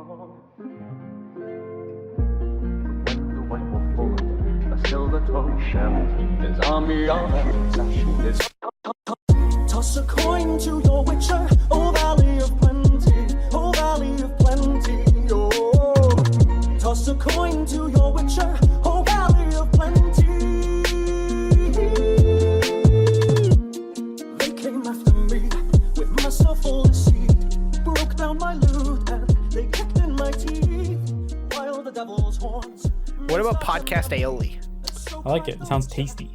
When the white wolf forward, a silver tongue shell, his army of ashes. Toss a coin to your witcher, oh valley of plenty, oh valley of plenty, oh. Toss a coin to your witcher, oh valley of plenty. They came after me with my stuff full of seed, broke down my loot and they kicked in my teeth, while the devil's horns. What about podcast aioli? I like it. It sounds tasty.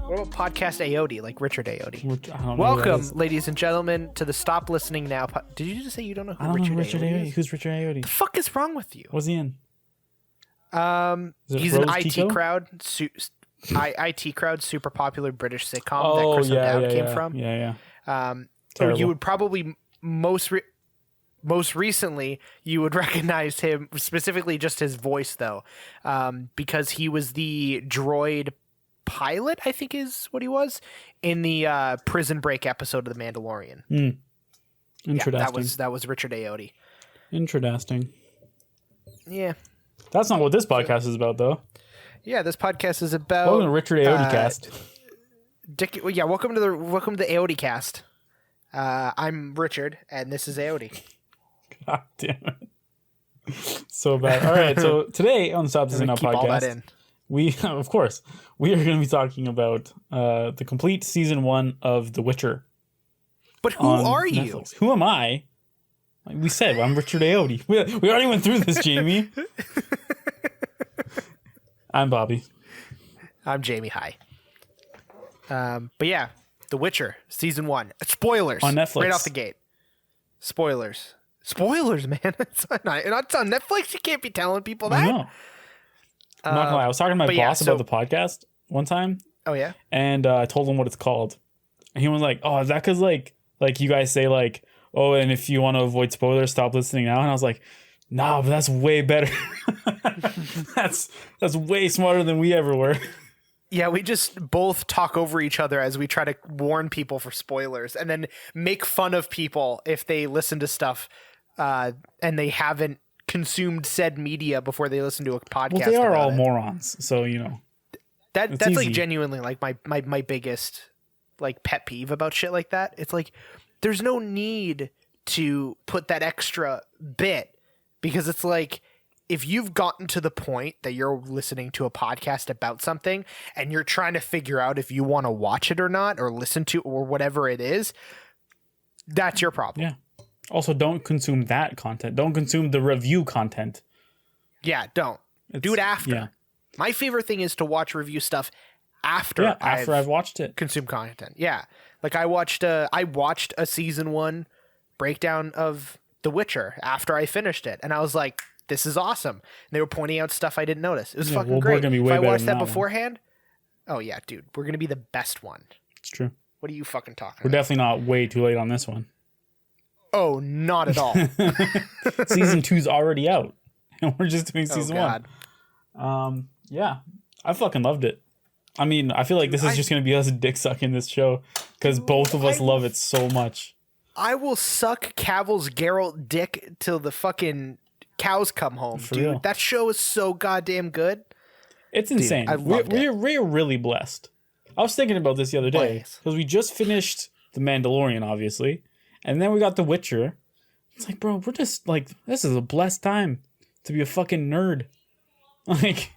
What about podcast Aote, like Richard Aote? I don't know who that Welcome, is. ladies and gentlemen, to the Stop Listening Now. Did you just say you don't know who I don't know Richard who Richard Aote Aote. is? Who's Richard Aote? The fuck is wrong with you? What's he in? Is it He's an Rose IT Tico? crowd, IT crowd, super popular British sitcom that Chris O'Dowd came from. Yeah. Or Terrible. you would probably most recently you would recognize him specifically just his voice though, because he was the droid pilot, I think is what he was in the Prison Break episode of The Mandalorian. Interesting. Yeah, that was Richard Aote. Interesting. Yeah. That's not what this podcast is about, though. Yeah, this podcast is about Welcome to Richard Aote cast. welcome to the Aote cast. I'm Richard, and this is Aote. God damn it. So bad. All right, so today on the Stop Listening Now Keep all that podcast, in. we are going to be talking about the complete season 1 of The Witcher. But who on are you? Netflix. Who am I? Like we said, I'm Richard Aote. We already went through this, Jamie. I'm Bobby. I'm Jamie. Hi. But yeah, The Witcher season 1. Spoilers On Netflix. right off the gate. Spoilers, man. It's on Netflix. You can't be telling people that. I know. I'm not gonna lie. I was talking to my but yeah, boss about the podcast one time, Oh yeah. and I told him what it's called, and he was like, "Oh, is that because like you guys say like, oh, and if you want to avoid spoilers, stop listening now." And I was like, "Nah, but that's way better. that's way smarter than we ever were." Yeah, we just both talk over each other as we try to warn people for spoilers, and then make fun of people if they listen to stuff and they haven't consumed said media before they listen to a podcast. Well, they are about all it. morons, so you know. That's easy. like genuinely like my biggest like pet peeve about shit like that. It's like there's no need to put that extra bit, because it's like if you've gotten to the point that you're listening to a podcast about something and you're trying to figure out if you want to watch it or not, or listen to, or whatever it is, that's your problem. Yeah. Also, don't consume that content. Don't consume the review content. Yeah, don't. Do it after. Yeah. My favorite thing is to watch review stuff after I've watched it. consume content. Yeah. Like I watched a season 1 breakdown of The Witcher after I finished it, and I was like, this is awesome. And they were pointing out stuff I didn't notice. It was fucking we're great. gonna be If way I better watched than that that beforehand, oh yeah, dude, we're going to be the best one. It's true. What are you fucking talking We're about? definitely not way too late on this one. Oh, not at all. Season 2's already out, and we're just doing Oh, season God. 1. Yeah, I fucking loved it. I mean, I feel like this is just gonna be us dick sucking this show because both of us love it so much. I will suck Cavill's Geralt dick till the fucking cows come home, For dude. real. That show is so goddamn good. It's insane. I loved it. We're really blessed. I was thinking about this the other day yes. because we just finished The Mandalorian, obviously, and then we got The Witcher. It's like, bro, we're just like, this is a blessed time to be a fucking nerd. Like,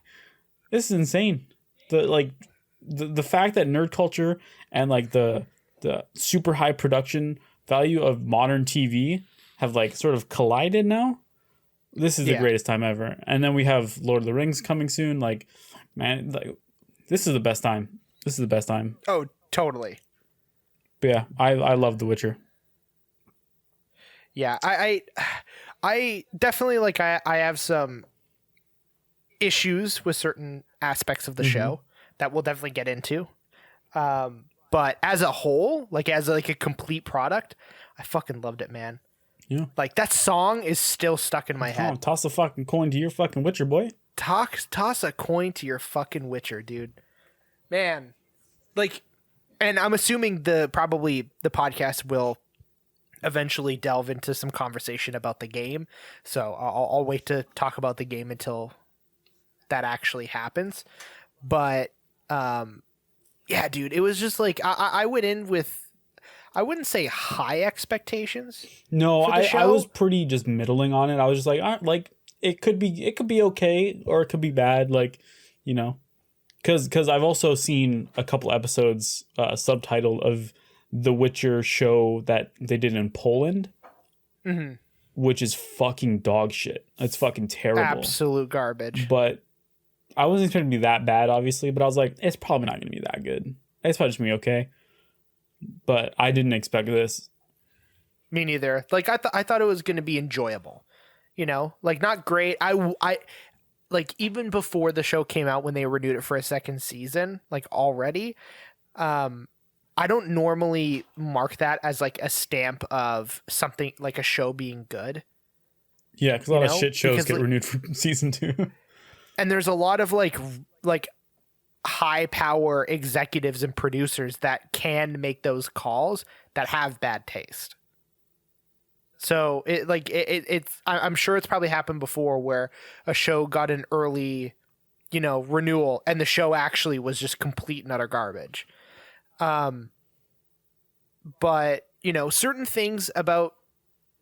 this is insane. The fact that nerd culture and like the super high production value of modern TV have like sort of collided now. This is the greatest time ever. And then we have Lord of the Rings coming soon. Like, man, like this is the best time. This is the best time. Oh, totally. But yeah, I love The Witcher. Yeah, I definitely like I have some issues with certain aspects of the show that we'll definitely get into. But as a whole, like as a complete product, I fucking loved it, man. Yeah. Like that song is still stuck in my Come on, head. toss a fucking coin to your fucking Witcher, boy. Toss a coin to your fucking Witcher, dude. Man, like, and I'm assuming probably the podcast will eventually delve into some conversation about the game. So I'll wait to talk about the game until that actually happens. But yeah, dude, it was just like I went in with, I wouldn't say high expectations. No, for the I show. was pretty just middling on it. I was just like it could be okay or it could be bad, like, you know, because I've also seen a couple episodes subtitled of the Witcher show that they did in Poland, which is fucking dog shit. It's fucking terrible, Absolute garbage. But I wasn't expecting it to be that bad, obviously. But I was like, it's probably not going to be that good. It's probably just going to be okay. But I didn't expect this. Me neither. Like I thought it was going to be enjoyable, you know, like not great. I like even before the show came out when they renewed it for a second season, like already, I don't normally mark that as like a stamp of something like a show being good. Yeah, because a lot of know? shit shows Because, get like- renewed for season 2. And there's a lot of like high power executives and producers that can make those calls that have bad taste. So I'm sure it's probably happened before where a show got an early, you know, renewal and the show actually was just complete and utter garbage. But you know, certain things about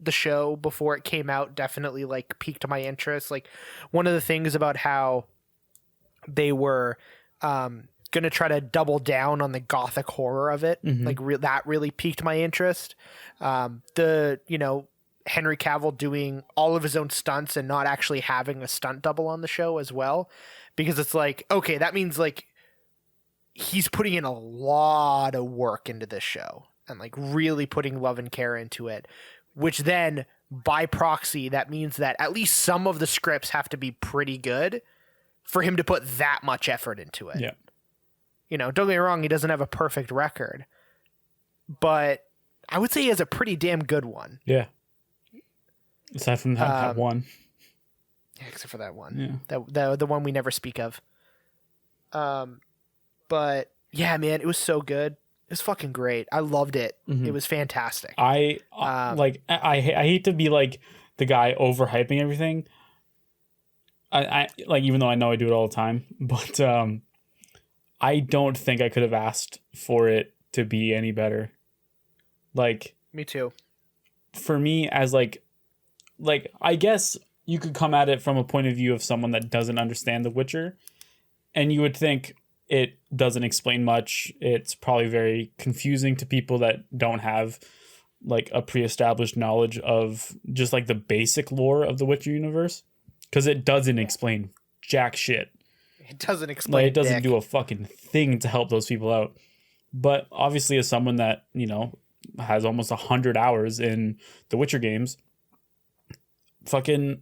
the show before it came out definitely like piqued my interest. Like one of the things about how they were gonna try to double down on the gothic horror of it, like that really piqued my interest. The, you know, Henry Cavill doing all of his own stunts and not actually having a stunt double on the show as well, because it's like, okay, that means like he's putting in a lot of work into this show and like really putting love and care into it, which then by proxy, that means that at least some of the scripts have to be pretty good for him to put that much effort into it. Yeah. You know, don't get me wrong, he doesn't have a perfect record, but I would say he has a pretty damn good one. Yeah. Aside from that one. Yeah, except for that one. Yeah. The one we never speak of. But yeah, man, it was so good. It was fucking great. I loved it. It was fantastic. I hate to be like the guy overhyping everything. I like, even though I know I do it all the time, but I don't think I could have asked for it to be any better. Like, Me too. for me, as like I guess you could come at it from a point of view of someone that doesn't understand The Witcher, and you would think it doesn't explain much. It's probably very confusing to people that don't have like a pre-established knowledge of just like the basic lore of the Witcher universe, because it doesn't explain jack shit. It doesn't explain. Like, it doesn't dick. do a fucking thing to help those people out. But obviously, as someone that, you know, has almost 100 hours in the Witcher games, fucking,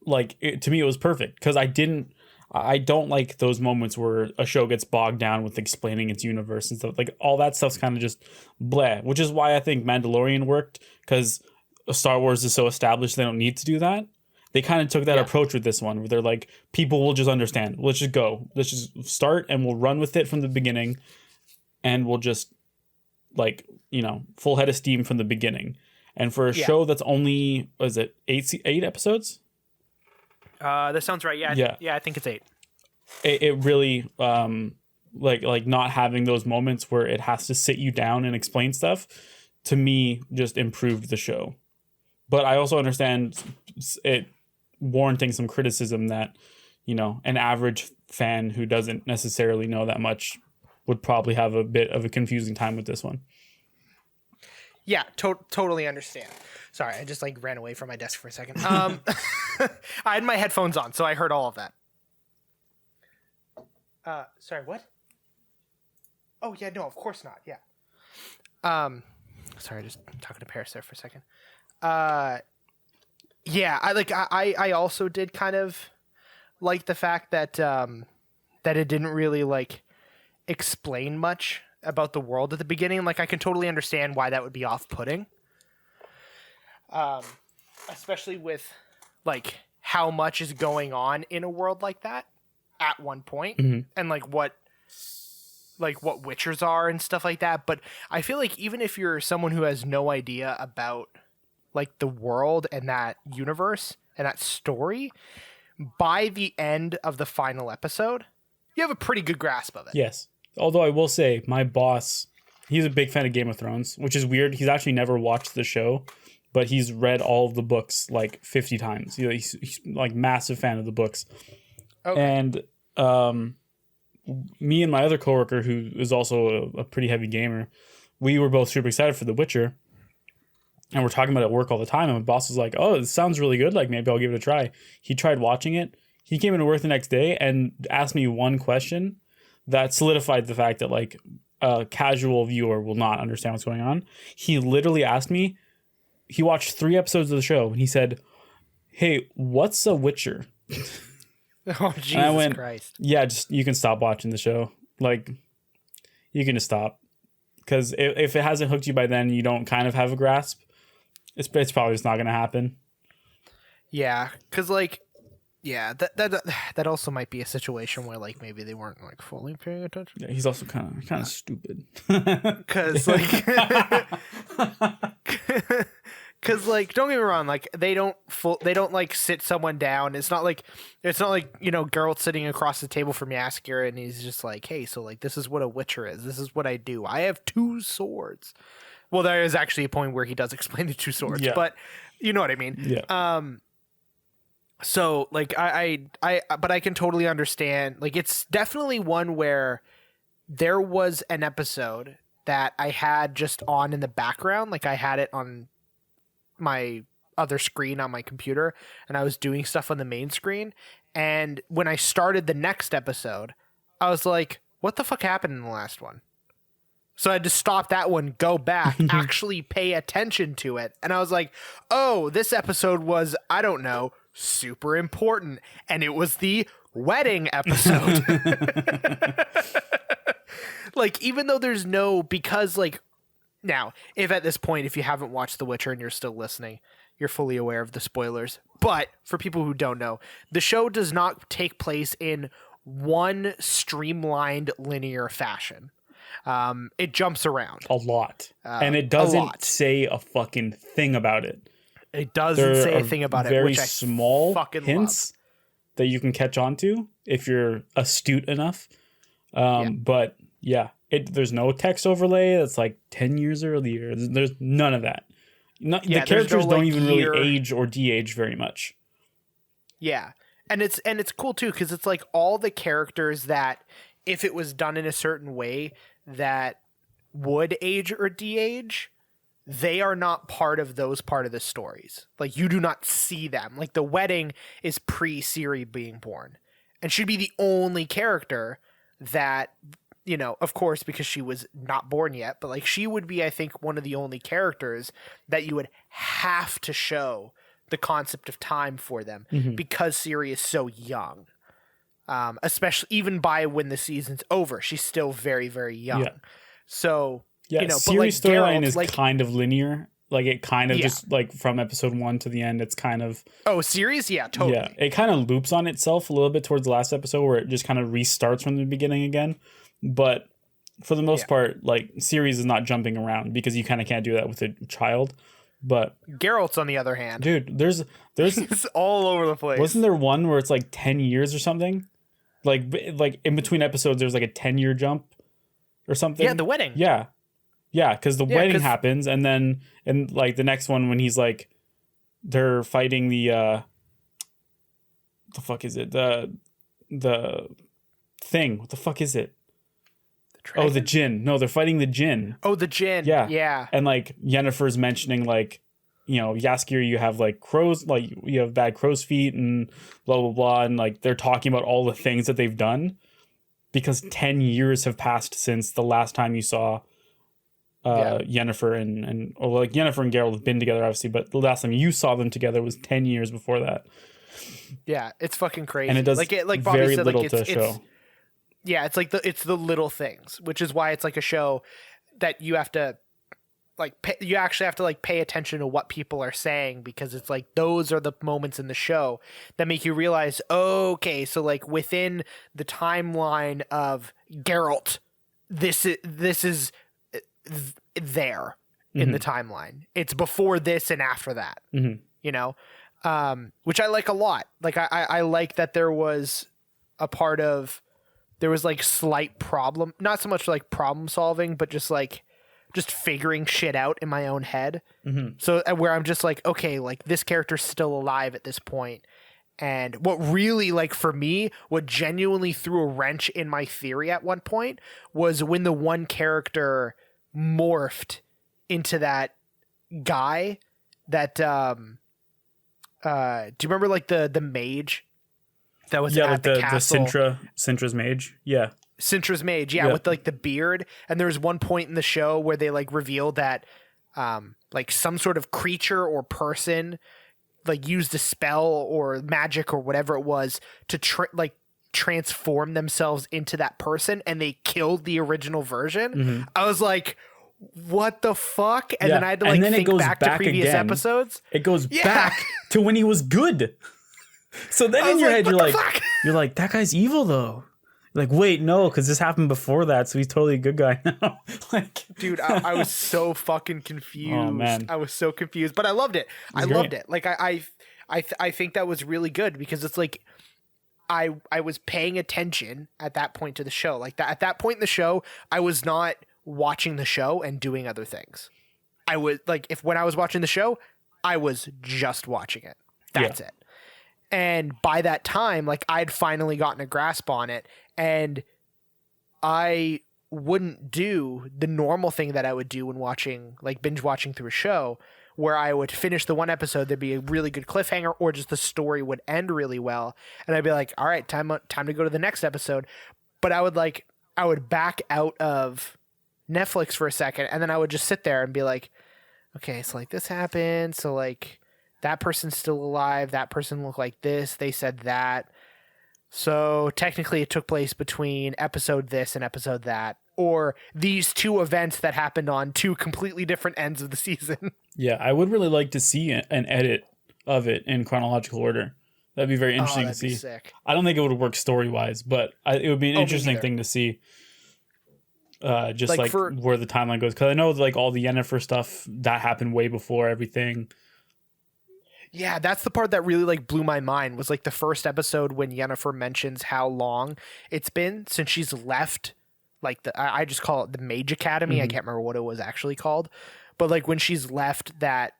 like, to me, it was perfect. Because I don't like those moments where a show gets bogged down with explaining its universe and stuff. Like, all that stuff's kind of just bleh. Which is why I think Mandalorian worked, because Star Wars is so established they don't need to do that. They kind of took that approach with this one, where they're like, people will just understand. Let's just go. Let's just start, and we'll run with it from the beginning. And we'll just, like, you know, full head of steam from the beginning. And for a show that's only, what is it, 8 episodes? That sounds right. Yeah. Yeah. I think it's 8. It really, like not having those moments where it has to sit you down and explain stuff, to me, just improved the show. But I also understand it warranting some criticism that, you know, an average fan who doesn't necessarily know that much would probably have a bit of a confusing time with this one. Yeah, totally understand. Sorry, I just like ran away from my desk for a second. I had my headphones on, so I heard all of that. Sorry, what? Oh yeah, no, of course not. Yeah. Sorry, just talking to Paris there for a second. Yeah, I also did kind of like the fact that that it didn't really like explain much about the world at the beginning. Like, I can totally understand why that would be off-putting. Especially with like how much is going on in a world like that at one point, and like what like what witchers are and stuff like that, but I feel like even if you're someone who has no idea about like the world and that universe and that story, by the end of the final episode, you have a pretty good grasp of it. Yes. Although I will say, my boss, he's a big fan of Game of Thrones, which is weird. He's actually never watched the show, but he's read all of the books like 50 times. He's like massive fan of the books. Okay. And me and my other coworker, who is also a pretty heavy gamer, we were both super excited for The Witcher. And we're talking about it at work all the time. And my boss was like, oh, it sounds really good. Like, maybe I'll give it a try. He tried watching it. He came into work the next day and asked me one question that solidified the fact that, like, a casual viewer will not understand what's going on. He literally asked me, he watched 3 episodes of the show, and he said, hey, what's a Witcher? Oh, Jesus Christ. Yeah, just, you can stop watching the show. Like, you can just stop. Because if it hasn't hooked you by then, you don't kind of have a grasp. It's probably just not going to happen. Yeah, because, like, yeah, that also might be a situation where, like, maybe they weren't, like, fully paying attention. Yeah, he's also kind of stupid. Because, like, don't get me wrong, like, they don't like sit someone down. It's not like you know, Geralt sitting across the table from Jaskier and he's just like, hey, so, like, this is what a Witcher is. This is what I do. I have 2 swords. Well, there is actually a point where he does explain the 2 swords, yeah. But you know what I mean. Yeah. So, like, but I can totally understand. Like, it's definitely one where there was an episode that I had just on in the background. Like, I had it on my other screen on my computer, and I was doing stuff on the main screen. And when I started the next episode, I was like, what the fuck happened in the last one? So I had to stop that one, go back, actually pay attention to it. And I was like, oh, this episode was, I don't know, super important. And it was the wedding episode. Like, even though there's no, because, like, now, if at this point, if you haven't watched The Witcher and you're still listening, you're fully aware of the spoilers. But for people who don't know, the show does not take place in one streamlined linear fashion. It jumps around a lot, and it doesn't say a fucking thing about it. It doesn't say a thing about it. Very which I small fucking hints love. That you can catch on to if you're astute enough. But yeah, there's no text overlay that's like 10 years earlier. There's none of that. The characters don't even really age or de-age very much. Yeah, and it's cool too because it's like all the characters that, if it was done in a certain way, that would age or de-age, they are not part of the stories. Like, you do not see them. Like, the wedding is pre-Ciri being born, and she'd be the only character that, you know, of course, because she was not born yet, but, like, she would be, I think, one of the only characters that you would have to show the concept of time for them, because Ciri is so young. Especially even by when the season's over, she's still very, very young. Yeah. So, you know, Ciri's storyline is like, kind of linear. Like, it kind of just, like, from episode 1 to the end, it's kind of... Oh, series? Yeah, totally. Yeah, it kind of loops on itself a little bit towards the last episode where it just kind of restarts from the beginning again. But for the most part, like, series is not jumping around because you kind of can't do that with a child. But Geralt's on the other hand. Dude, there's it's all over the place. Wasn't there one where it's like 10 years or something? Like in between episodes, there's like a 10-year jump or something. Yeah, the wedding. Yeah, because the wedding happens, and then like the next one when he's like, they're fighting the fuck is it the thing? What the fuck is it? Oh, the djinn. No, they're fighting the djinn. Oh, the djinn. Yeah. And like Yennefer's mentioning like, you know, Jaskier, you have like crows, like you have bad crow's feet and blah, blah, blah. And like they're talking about all the things that they've done because 10 years have passed since the last time you saw Yennefer and or like Yennefer and Geralt have been together, obviously, but the last time you saw them together was 10 years before that. Yeah, it's fucking crazy. And it does like Bobby very said, little like, to show. Yeah, it's like it's the little things, which is why it's like a show that you have to like you actually have to like pay attention to what people are saying, because it's like those are the moments in the show that make you realize, okay, so like within the timeline of Geralt this is there in the timeline. It's before this and after that. You know, which I like a lot. Like I like that there was a part of, there was like slight problem, not so much like problem solving, but just figuring shit out in my own head. So where I'm just like, okay, like this character's still alive at this point. And what really, like, for me, what genuinely threw a wrench in my theory at one point was when the one character morphed into that guy that, do you remember like the mage that was at the castle? The Sintra's mage. Yeah. Sintra's mage. Yeah. With like the beard. And there was one point in the show where they like revealed that, like some sort of creature or person like used a spell or magic or whatever it was to transform themselves into that person, and they killed the original version. I was like, what the fuck? And then I had to like think back to previous episodes. It goes back to when he was good. So then in your head you're like, that guy's evil though. Like, wait, no, because this happened before that, so he's totally a good guy now. Like, dude, I was so fucking confused. Oh, man. I was so confused, but I loved it. Loved it. Like, I think that was really good because it's like I was paying attention at that point to the show. Like that at that point in the show, I was not watching the show and doing other things. I was like, when I was watching the show, I was just watching it. That's it. And by that time, like I'd finally gotten a grasp on it, and I wouldn't do the normal thing that I would do when watching, like binge watching through a show, where I would finish the one episode, there'd be a really good cliffhanger, or just the story would end really well, and I'd be like, all right, time to go to the next episode. But I would back out of Netflix for a second, and then I would just sit there and be like, okay, so like this happened, so like that person's still alive, that person looked like this, they said that. So technically it took place between episode this and episode that, or these two events that happened on two completely different ends of the season. Yeah, I would really like to see an edit of it in chronological order. That'd be very interesting to see. Sick. I don't think it would work story-wise, but it would be an interesting thing to see. Just like where the timeline goes. Because I know like all the Yennefer stuff, that happened way before everything. Yeah, that's the part that really like blew my mind, was like the first episode when Yennefer mentions how long it's been since she's left, like I just call it the Mage Academy. I can't remember what it was actually called, but like when she's left that,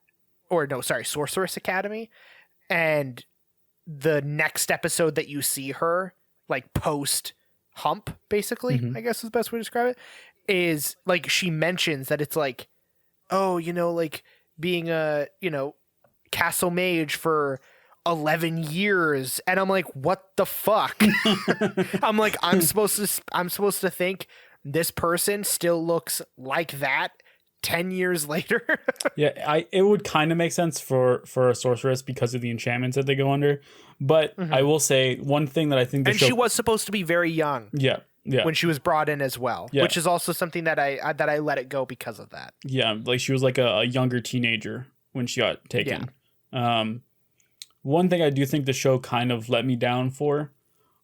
or no, sorry, Sorceress Academy, and the next episode that you see her like post hump, basically, I guess is the best way to describe it, is like she mentions that it's like, oh, you know, like being a, you know, castle mage for 11 years, and I'm like, what the fuck? I'm like, I'm supposed to think this person still looks like that 10 years later. Yeah, it would kind of make sense for a sorceress because of the enchantments that they go under, but I will say one thing that I think she was supposed to be very young when she was brought in as well, which is also something that I let it go because of that. Yeah, like she was like a younger teenager when she got taken. One thing I do think the show kind of let me down for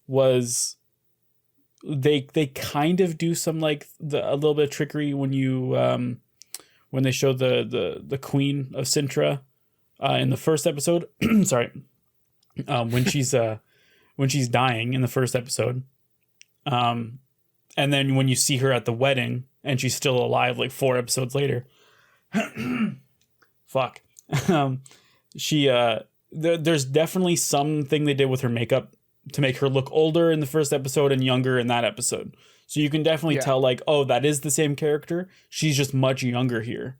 was they kind of do some like a little bit of trickery when you when they show the Queen of Sintra in the first episode. Sorry, when she's dying in the first episode, and then when you see her at the wedding and she's still alive like 4 episodes later. Fuck. There's definitely something they did with her makeup to make her look older in the first episode and younger in that episode. So you can definitely tell like, oh, that is the same character. She's just much younger here.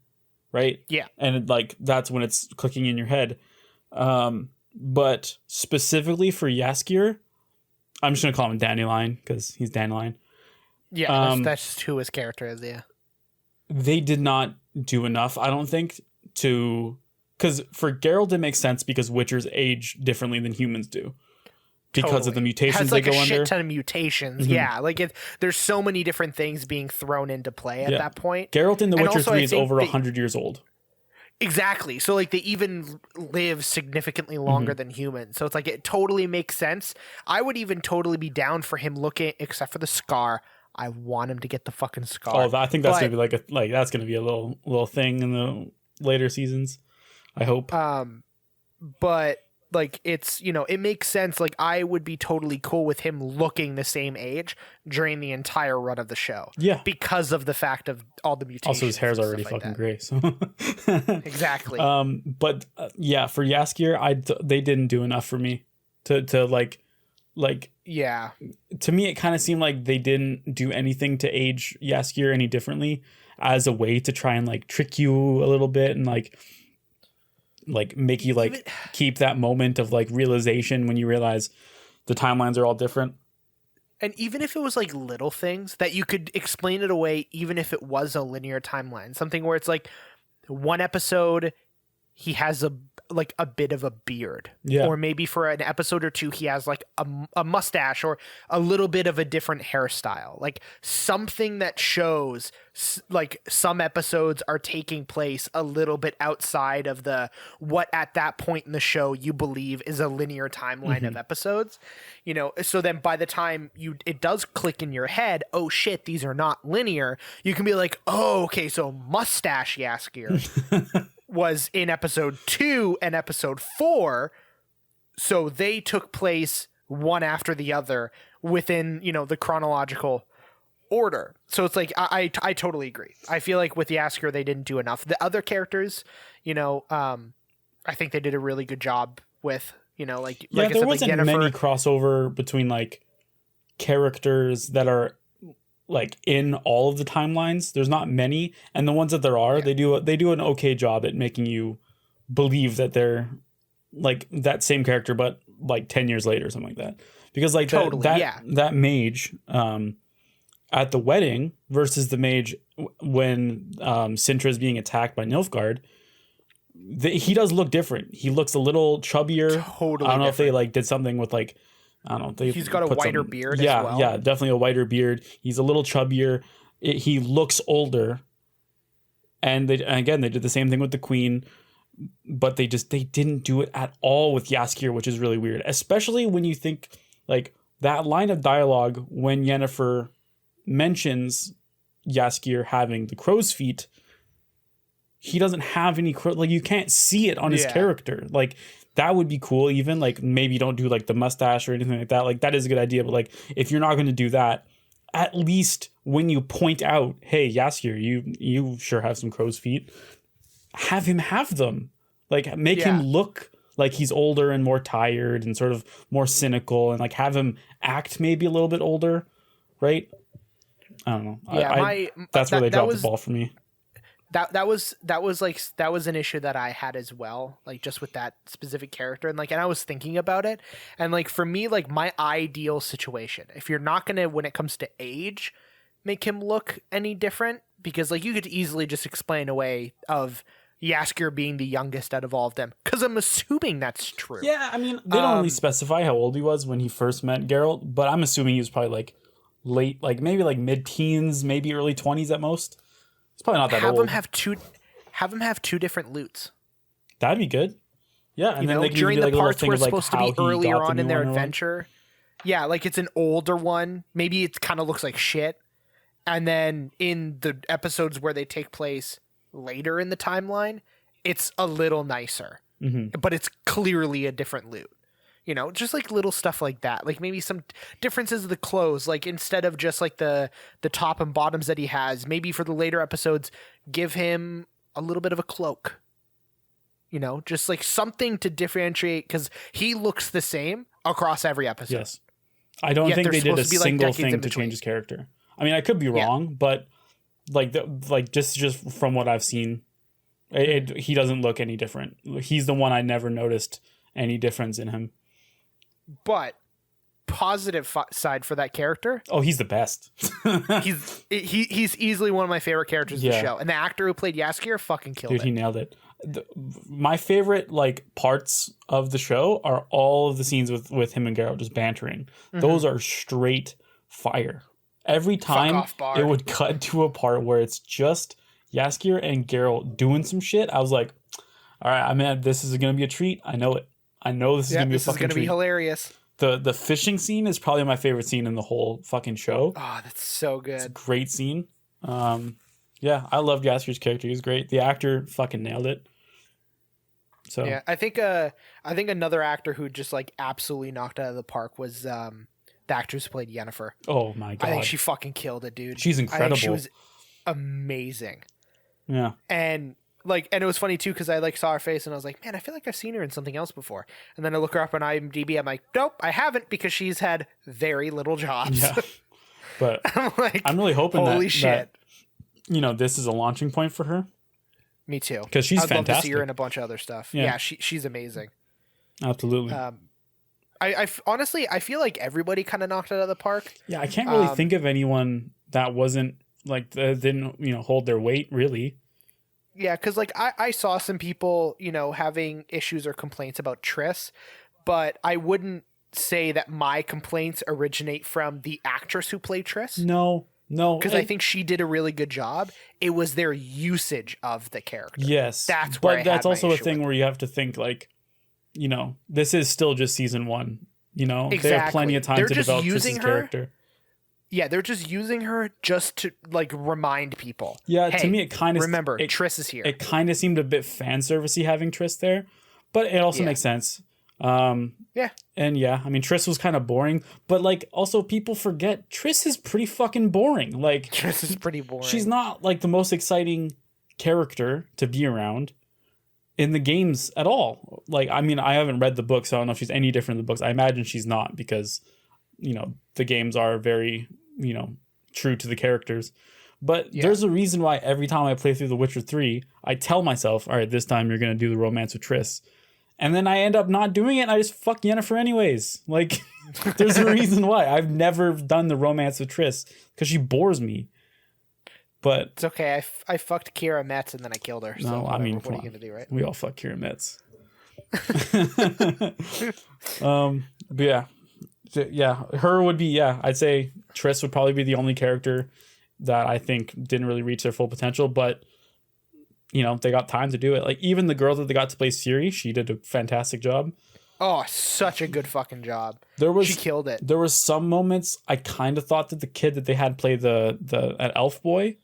Right? Yeah. And like, that's when it's clicking in your head. But specifically for Jaskier, I'm just going to call him Dandelion because he's Dandelion. Yeah, that's just who his character is, yeah. They did not do enough, I don't think, to... Because for Geralt, it makes sense because Witchers age differently than humans do. Because of the mutations they go under. It has like a shit ton of mutations, yeah. Like there's so many different things being thrown into play at that point. Geralt in The Witcher 3 is over 100 years old. Exactly. So like they even live significantly longer than humans. So it's like it totally makes sense. I would even totally be down for him looking, except for the scar, I want him to get the fucking scar. Oh, I think that's gonna be that's gonna be a little thing in the later seasons. I hope. But like it's, you know, it makes sense. Like I would be totally cool with him looking the same age during the entire run of the show. Yeah, because of the fact of all the mutations. Also, his hair's already fucking gray. So exactly. But yeah, for Jaskier, they didn't do enough for me to like. Yeah. To me, it kind of seemed like they didn't do anything to age Jaskier any differently as a way to try and like trick you a little bit and like make you like keep that moment of like realization when you realize the timelines are all different. And even if it was like little things that you could explain it away, even if it was a linear timeline, something where it's like one episode he has a bit of a beard, or maybe for an episode or two he has like a mustache or a little bit of a different hairstyle, like something that shows like some episodes are taking place a little bit outside of the what at that point in the show you believe is a linear timeline of episodes, you know. So then by the time it does click in your head, oh shit, these are not linear, you can be like, oh okay, so mustache Jaskier was in episode 2 and episode 4, so they took place one after the other within, you know, the chronological order. So it's like I totally agree. I feel like with Jaskier they didn't do enough. The other characters, you know, I think they did a really good job with, you know, like there I said, wasn't like Yennefer. many crossover between like characters that are like in all of the timelines. There's not many, and the ones that there are, they do an okay job at making you believe that they're like that same character but like 10 years later or something like that. Because like that mage at the wedding versus the mage when Sintra is being attacked by Nilfgaard, he does look different. He looks a little chubbier. Totally. I don't know if they like did something with like, I don't know. He's got a whiter beard yeah, as well. Yeah, definitely a whiter beard. He's a little chubbier. He looks older. And again, they did the same thing with the queen, but they didn't do it at all with Jaskier, which is really weird. Especially when you think like that line of dialogue when Yennefer mentions Jaskier having the crow's feet. He doesn't have any like you can't see it on his character. Like that would be cool. Even like maybe don't do like the mustache or anything like that. Like that is a good idea. But like if you're not going to do that, at least when you point out, hey, Jaskier, you sure have some crow's feet, have him have them. Like make him look like he's older and more tired and sort of more cynical, and like have him act maybe a little bit older, right? I don't know. Yeah, that's where they dropped the ball for me. That was an issue that I had as well, like just with that specific character, and I was thinking about it, and like for me, like my ideal situation, if you're not gonna, when it comes to age, make him look any different, because like you could easily just explain away of Jaskier being the youngest out of all of them, because I'm assuming that's true. Yeah, I mean they don't really specify how old he was when he first met Geralt, but I'm assuming he was probably like late, like maybe like mid-teens, maybe early 20s at most. It's probably not that old. Have him have two different loots. That'd be good. Yeah, and then during the parts where it's supposed to be earlier on in their one. adventure. Yeah, like it's an older one. Maybe it kind of looks like shit. And then in the episodes where they take place later in the timeline, it's a little nicer. Mm-hmm. But it's clearly a different loot. You know, just like little stuff like that. Like maybe some differences of the clothes. Like instead of just like the top and bottoms that he has, maybe for the later episodes, give him a little bit of a cloak. You know, just like something to differentiate, because he looks the same across every episode. Yes. I don't think they did a single thing to change his character. I mean, I could be wrong, but like just from what I've seen, he doesn't look any different. He's the one I never noticed any difference in him. But positive side for that character. Oh, he's the best. he's easily one of my favorite characters of the show, and the actor who played Jaskier fucking killed it. Dude, he nailed it. My favorite like parts of the show are all of the scenes with him and Geralt just bantering. Mm-hmm. Those are straight fire. Every time it would cut to a part where it's just Jaskier and Geralt doing some shit, I was like, all right, this is going to be a treat. I know it. I know this is going to be a fucking treat. This is going to be hilarious. The fishing scene is probably my favorite scene in the whole fucking show. Oh, that's so It's a good. great scene. Yeah, I love Gasker's character. He's great. The actor fucking nailed it. So Yeah, I think another actor who just like absolutely knocked it out of the park was the actress who played Yennefer. oh my god, I think she fucking killed it, dude. She's I think she incredible. was amazing. yeah. And it was funny too because I like saw her face and I was like, man, I feel like I've seen her in something else before. And then I look her up on IMDb. I'm like, nope, I haven't, because she's had very little jobs. Yeah. But I'm like, I'm really hoping holy that, shit. this is a launching point for her. Me too. 'Cause she's I'd love to see fantastic. her in a bunch of other stuff. Yeah. Yeah, she's amazing. Absolutely. Honestly, I feel like everybody kind of knocked it out of the park. yeah, I can't really um, think of anyone that wasn't like didn't hold their weight really. Yeah, because like I saw some people, having issues or complaints about Triss, but I wouldn't say that my complaints originate from the actress who played Triss. No, Because I think she did a really good job. It was their usage of the character. yes, That's where I but that's had my also a issue thing with where you have to think like, this is still just season 1. They have plenty of time They're to just develop using Triss's her. character. Yeah, they're just using her just to like remind people. Yeah, hey, to me it kind of remember Triss is here. It kind of seemed a bit fan servicey having Triss there, but it also Yeah. makes sense. Yeah. And yeah, I mean Triss was kind of boring, but like also people forget Triss is pretty fucking boring. Like Triss is pretty boring. she's not like the most exciting character to be around in the games at all. Like I mean I haven't read the book, so I don't know if she's any different in the books. I imagine she's not because the games are very true to the characters. But there's a reason why every time I play through The Witcher 3, I tell myself, all right, this time you're going to do the romance with Triss. And then I end up not doing it, and I just fuck Yennefer anyways. Like, there's a reason why. I've never done the romance with Triss, because she bores me. But It's okay. I fucked Kira Metz and then I killed her. So no, I mean, what come are you on. gonna do, right? We all fuck Kira Metz. But yeah, her would be, I'd say Triss would probably be the only character that I think didn't really reach their full potential, but they got time to do it. Like even the girl that they got to play Ciri, she did a fantastic job. Oh, such a good fucking job. She killed it. There was some moments I kind of thought that the kid that they had play the an elf boy,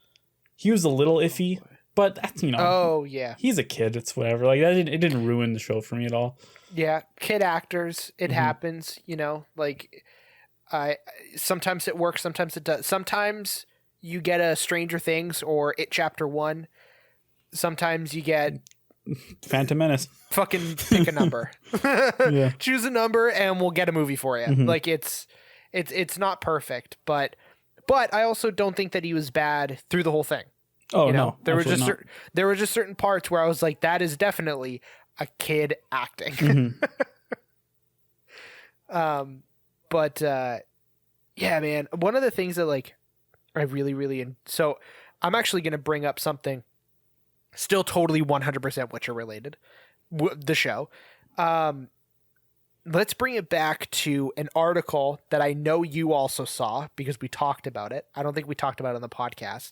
he was a little iffy, but that's Oh yeah. he's a kid. It's whatever. Like it didn't ruin the show for me at all. Yeah, kid actors, it Mhm. happens, like I sometimes it works, sometimes it does. Sometimes you get a Stranger Things or It Chapter 1. Sometimes you get Phantom Menace. fucking pick a number. Yeah. Choose a number and we'll get a movie for you. Mhm. Like it's not perfect, but I also don't think that he was bad through the whole thing. Oh No, there were absolutely just not. there were just certain parts where I was like, that is definitely a kid acting. Mhm. Yeah, man. One of the things that like I really so I'm actually going to bring up something still totally 100% Witcher related, the show. Let's bring it back to an article that I know you also saw because we talked about it. I don't think we talked about it on the podcast,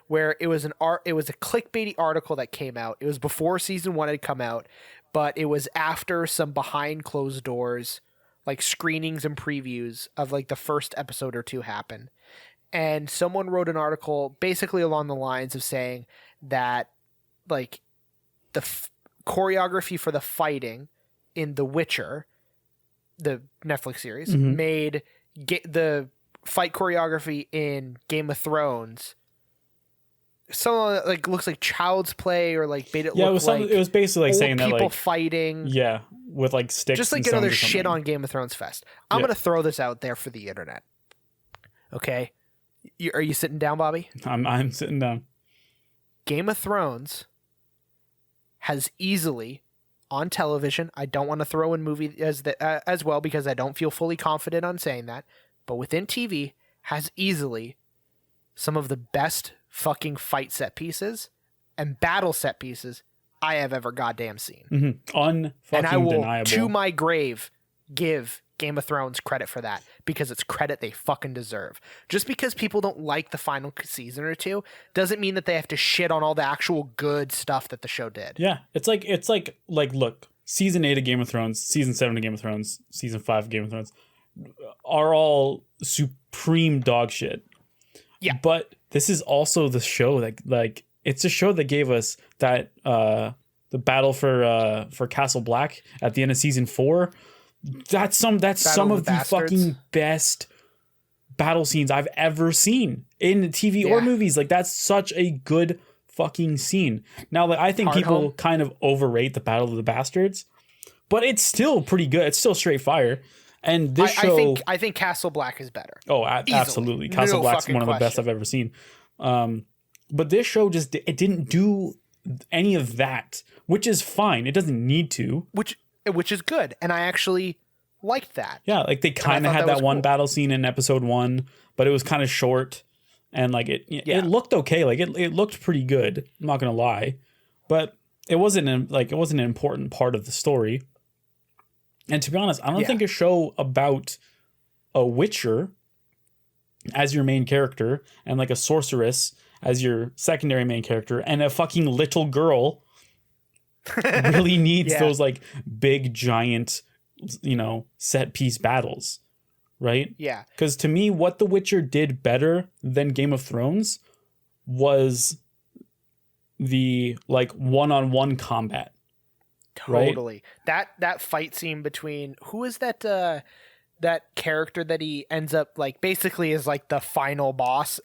where it was a clickbaity article that came out. It was before season 1 had come out, but it was after some behind closed doors, like screenings and previews of like the first episode or two happened. And someone wrote an article basically along the lines of saying that like the choreography for the fighting in The Witcher, the Netflix series, Mhm. made the fight choreography in Game of Thrones some like looks like child's play, or like made it Yeah, look it was basically like old saying that people like fighting. yeah, with like sticks. Just like and another stones or shit something. on Game of Thrones fest. I'm Yeah. gonna throw this out there for the internet. Okay, are you sitting down, Bobby? I'm sitting down. Game of Thrones has easily on television. I don't want to throw in movie as well because I don't feel fully confident on saying that. But within TV has easily some of the best fucking fight set pieces and battle set pieces I have ever goddamn seen. Mm-hmm. And I will, Undeniable. to my grave, give Game of Thrones credit for that because it's credit they fucking deserve. Just because people don't like the final season or two doesn't mean that they have to shit on all the actual good stuff that the show did. Yeah, it's like look, season 8 of Game of Thrones, season 7 of Game of Thrones, season 5 of Game of Thrones are all supreme dog shit. Yeah. But this is also the show that, like, it's a show that gave us that the battle for Castle Black at the end of season 4. That's some of the fucking best battle scenes I've ever seen in TV or movies. Like, that's such a good fucking scene. Now, like, I think people kind of overrate the Battle of the Bastards, but it's still pretty good. It's still straight fire. And this show, I think Castle Black is better. Oh, absolutely. Castle Black's one of the best I've ever seen. But this show it didn't do any of that, which is fine. It doesn't need to. Which is good, and I actually liked that. Yeah, like they kind of had that one battle scene in episode 1, but it was kind of short, and like it looked okay. Like it looked pretty good. I'm not gonna lie, but it wasn't an important part of the story. And to be honest, I don't think a show about a witcher as your main character and like a sorceress as your secondary main character and a fucking little girl really needs those like big giant, set piece battles, right? Yeah. Because to me, what The Witcher did better than Game of Thrones was the like one-on-one combat. Totally. Right? That fight scene between who is that that character that he ends up like basically is like the final boss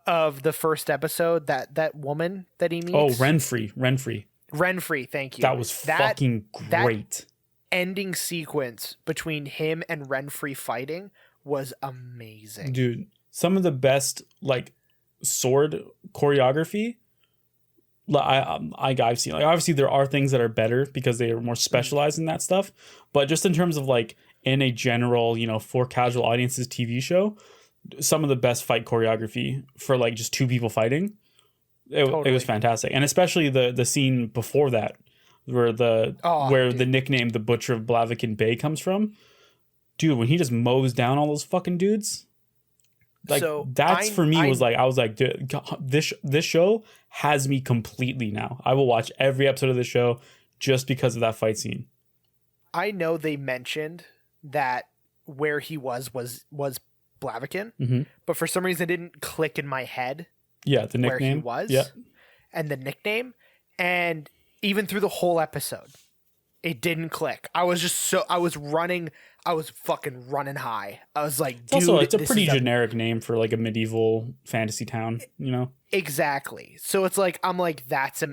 of the first episode, that woman that he meets. Oh, Renfrey, thank you. That was fucking great. That ending sequence between him and Renfrey fighting was amazing. Dude, some of the best like sword choreography I've seen. Like, obviously there are things that are better because they are more specialized in that stuff, but just in terms of like in a general, for casual audiences TV show, some of the best fight choreography for like just two people fighting. It was fantastic. And especially the scene before that where the nickname the Butcher of Blaviken Bay comes from. Dude, when he just mows down all those fucking dudes. Like, so I was like, dude, this show has me completely now. I will watch every episode of the show just because of that fight scene. I know they mentioned that where he was Blaviken, but for some reason it didn't click in my head. Yeah, the nickname. Where he was. Yeah. And the nickname. And even through the whole episode, it didn't click. I was fucking running high. I was like, dude, it's a pretty generic name for like a medieval fantasy town, Exactly. So it's like, I'm like,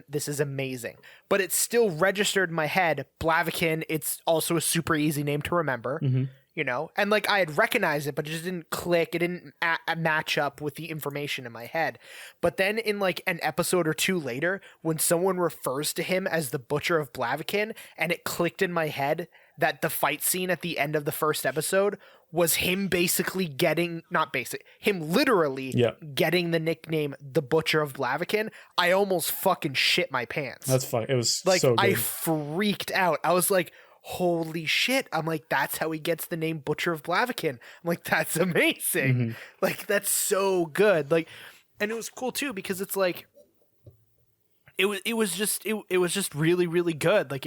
this is amazing. But it still registered in my head, Blaviken, it's also a super easy name to remember, and like I had recognized it, but it just didn't click. It didn't match up with the information in my head. But then in like an episode or two later, when someone refers to him as the Butcher of Blaviken, and it clicked in my head that the fight scene at the end of the first episode was him literally getting the nickname the Butcher of Blaviken, I almost fucking shit my pants. That's fine. It was like, so good. I freaked out. I was like, holy shit. I'm like, that's how he gets the name Butcher of Blaviken. I'm like, that's amazing. Like, that's so good. Like, and it was cool too, because it's like, it was just really, really good. Like,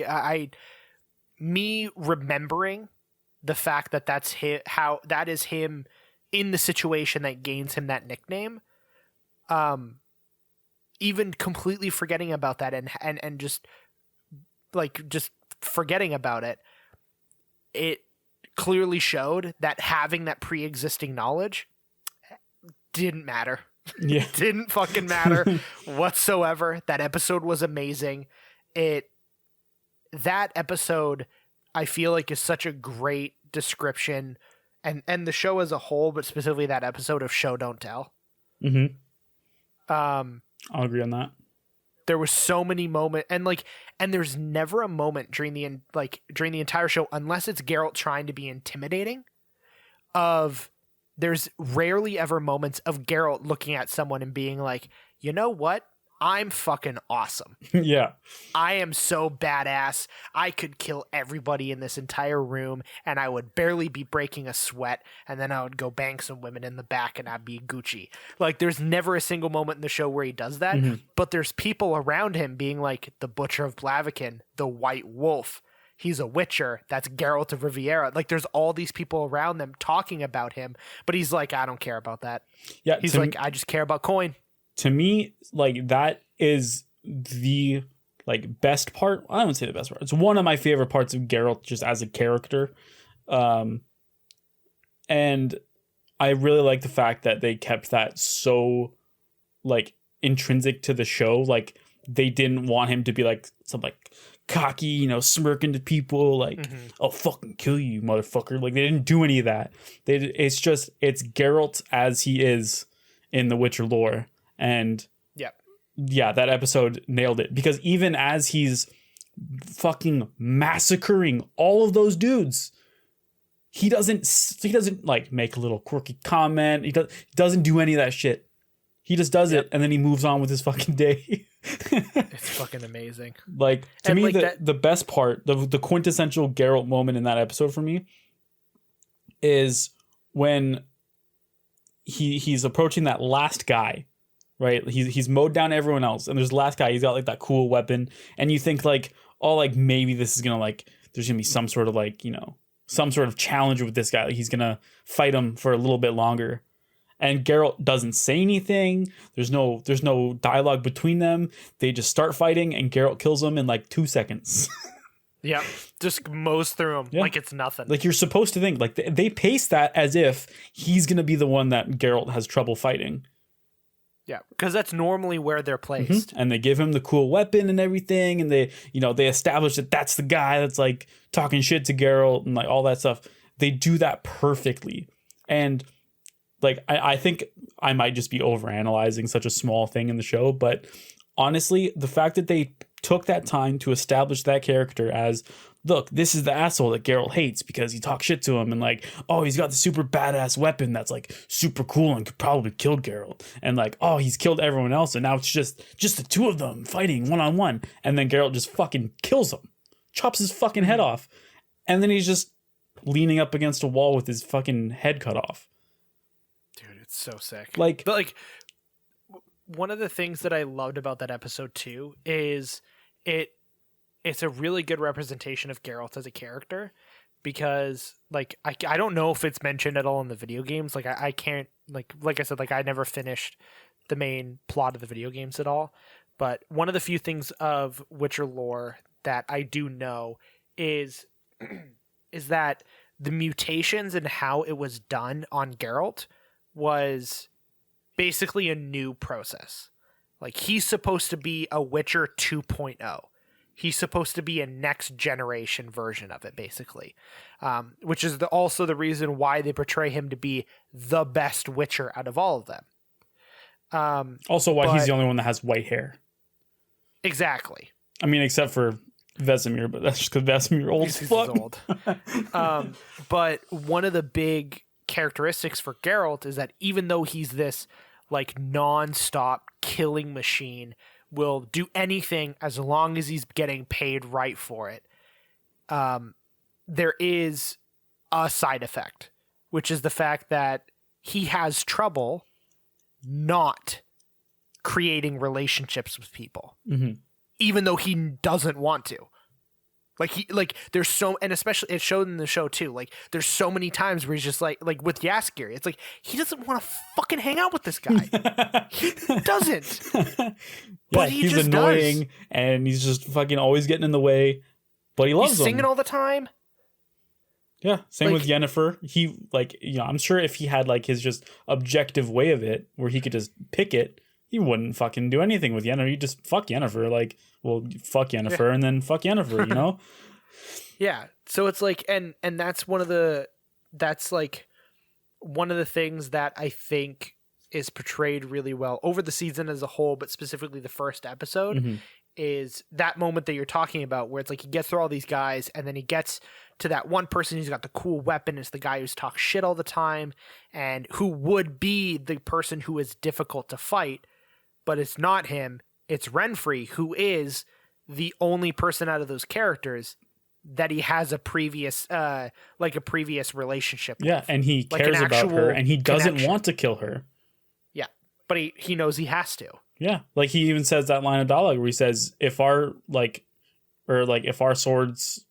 me remembering the fact that that's how that is him in the situation that gains him that nickname, even completely forgetting about that and just forgetting about it, it clearly showed that having that pre-existing knowledge didn't matter. Yeah. Didn't fucking matter whatsoever. That episode was amazing. That episode, I feel like, is such a great description, and the show as a whole, but specifically that episode of Show Don't Tell. I'll agree on that. There was so many moments, and there's never a moment during the entire show, unless it's Geralt trying to be intimidating, there's rarely ever moments of Geralt looking at someone and being like, you know what? I'm fucking awesome. Yeah. I am so badass. I could kill everybody in this entire room and I would barely be breaking a sweat, and then I would go bang some women in the back and I'd be Gucci. Like, there's never a single moment in the show where he does that, but there's people around him being like the Butcher of Blaviken, the White Wolf, he's a Witcher. That's Geralt of Riviera. Like, there's all these people around them talking about him, but he's like, I don't care about that. Yeah, He's like, I just care about coin. To me, like, that is the like best part. I wouldn't say the best part. It's one of my favorite parts of Geralt just as a character. And I really like the fact that they kept that so like intrinsic to the show. Like, they didn't want him to be like some like cocky, you know, smirking to people like, I'll fucking kill you, motherfucker. Like, they didn't do any of that. It's Geralt as he is in the Witcher lore. And yeah, that episode nailed it, because even as he's fucking massacring all of those dudes, he doesn't like make a little quirky comment. He doesn't do any of that shit. He just does it, and then he moves on with his fucking day. It's fucking amazing. Like, to me, the best part, the quintessential Geralt moment in that episode for me is when he's approaching that last guy. Right, he's mowed down everyone else, and there's the last guy. He's got like that cool weapon, and you think like, oh, like maybe this is gonna like, there's gonna be some sort of like, you know, some sort of challenge with this guy. Like, he's gonna fight him for a little bit longer, and Geralt doesn't say anything. There's no dialogue between them. They just start fighting, and Geralt kills him in like 2 seconds. Yeah, just mows through him like it's nothing. Like, you're supposed to think like they pace that as if he's gonna be the one that Geralt has trouble fighting. Yeah, because that's normally where they're placed. And they give him the cool weapon and everything, and they establish that that's the guy that's like talking shit to Geralt and like all that stuff. They do that perfectly. And like, I think I might just be overanalyzing such a small thing in the show, but honestly, the fact that they took that time to establish that character as, look, this is the asshole that Geralt hates because he talks shit to him, and like, oh, he's got the super badass weapon that's like super cool and could probably kill Geralt, and like, oh, he's killed everyone else, and now it's just the two of them fighting one-on-one, and then Geralt just fucking kills him, chops his fucking head off, and then he's just leaning up against a wall with his fucking head cut off. Dude, it's so sick. Like, but like, one of the things that I loved about that episode too is it's a really good representation of Geralt as a character, because like I don't know if it's mentioned at all in the video games. Like, I can't like I said, like, I never finished the main plot of the video games at all. But one of the few things of Witcher lore that I do know is that the mutations and how it was done on Geralt was basically a new process. Like, he's supposed to be a Witcher 2.0. He's supposed to be a next generation version of it, basically, which is also the reason why they portray him to be the best Witcher out of all of them. Also, why he's the only one that has white hair. Exactly. I mean, except for Vesemir, but that's just because Vesemir old as fuck. Old. But one of the big characteristics for Geralt is that even though he's this like non-stop killing machine, will do anything as long as he's getting paid right for it, there is a side effect, which is the fact that he has trouble not creating relationships with people, even though he doesn't want to. There's so, and especially it showed in the show too, like there's so many times where he's just like with Jaskier, it's like he doesn't want to fucking hang out with this guy. He doesn't. But he he's just annoying, does. and he's just fucking always getting in the way, but he loves he's them. Singing all the time. Yeah, same with Yennefer. He I'm sure if he had like his just objective way of it, where he could just pick it, he wouldn't fucking do anything with Yennefer. He'd just fuck Yennefer. Like, well, fuck Yennefer and then fuck Yennefer, you know? Yeah. So it's like, and that's one of the things that I think is portrayed really well over the season as a whole, but specifically the first episode, is that moment that you're talking about where it's like he gets through all these guys and then he gets to that one person who's got the cool weapon. It's the guy who's talks shit all the time and who would be the person who is difficult to fight, but it's not him. It's Renfrey, who is the only person out of those characters that he has a previous relationship with. Yeah, and he cares about her, and he doesn't want to kill her. Yeah, but he knows he has to. Yeah, like he even says that line of dialogue where he says, if our swords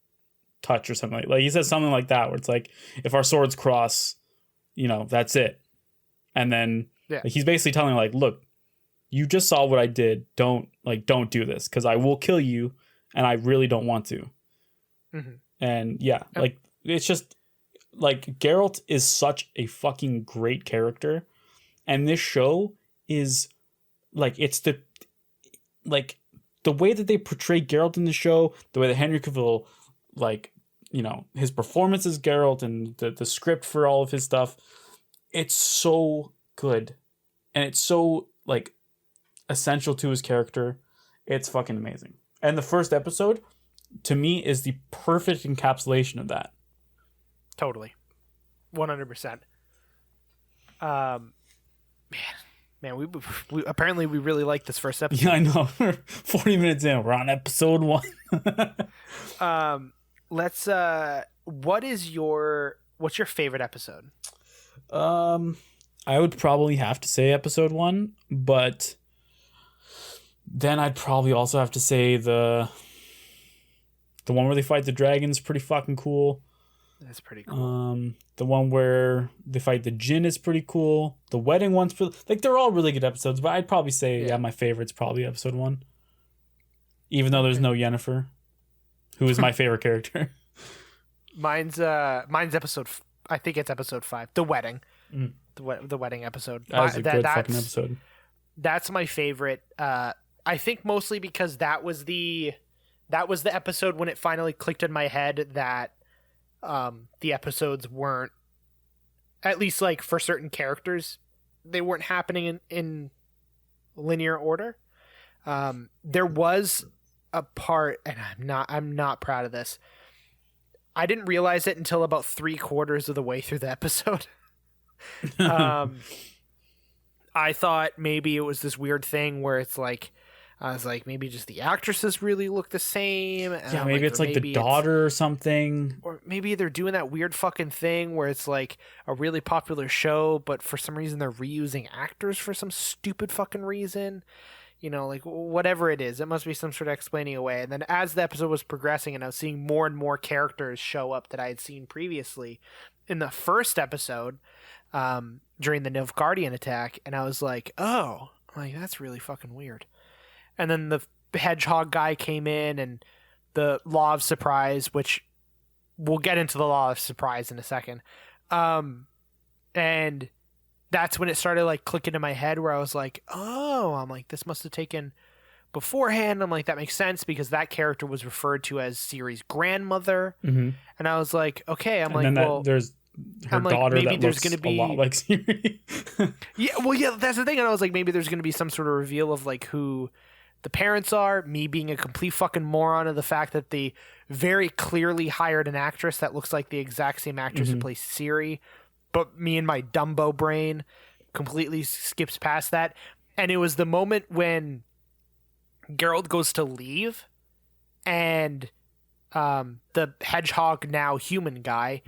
touch or something like he says something like that where it's like, if our swords cross, that's it. And then he's basically telling like, look, you just saw what I did. Don't do this because I will kill you and I really don't want to. Mm-hmm. And like it's just like Geralt is such a fucking great character. And this show is like, it's the way that they portray Geralt in the show, the way that Henry Cavill, like, his performance as Geralt and the script for all of his stuff, it's so good. And it's so like essential to his character. It's fucking amazing. And the first episode, to me, is the perfect encapsulation of that. Totally. 100%. Man, we apparently we really like this first episode. Yeah, I know. 40 minutes in, we're on episode 1. Let's what's your favorite episode? I would probably have to say episode 1, but then I'd probably also have to say the one where they fight the dragons, pretty fucking cool. That's pretty cool. The one where they fight the djinn is pretty cool. The wedding one's pretty, like, they're all really good episodes, but I'd probably say my favorite's probably episode 1. Even though there's no Yennefer, who is my favorite character. Mine's episode. I think it's episode 5. The wedding. The wedding episode. That was a good fucking episode. That's my favorite. I think mostly because that was the episode when it finally clicked in my head that the episodes weren't, at least like for certain characters, they weren't happening in linear order. There was a part, and I'm not proud of this. I didn't realize it until about 3/4 of the way through the episode. I thought maybe it was this weird thing where it's like, I was like, maybe just the actresses really look the same. And yeah, maybe it's like the daughter or something. Or maybe they're doing that weird fucking thing where it's like a really popular show, but for some reason they're reusing actors for some stupid fucking reason. Like whatever it is, it must be some sort of explaining away. And then as the episode was progressing and I was seeing more and more characters show up that I had seen previously in the first episode, during the Nilfgaardian attack, and I was like, oh, that's really fucking weird. And then the hedgehog guy came in, and the law of surprise, which we'll get into the law of surprise in a second. And that's when it started like clicking in my head where I was like, oh, I'm like, this must have taken beforehand. I'm like, that makes sense because that character was referred to as Ciri's grandmother. Mm-hmm. And I was like, okay, there's her daughter that looks a lot like Ciri. yeah, that's the thing. And I was like, maybe there's going to be some sort of reveal of like who the parents are, me being a complete fucking moron of the fact that they very clearly hired an actress that looks like the exact same actress who plays Ciri, but me and my Dumbo brain completely skips past that. And it was the moment when Geralt goes to leave and the hedgehog, now human guy,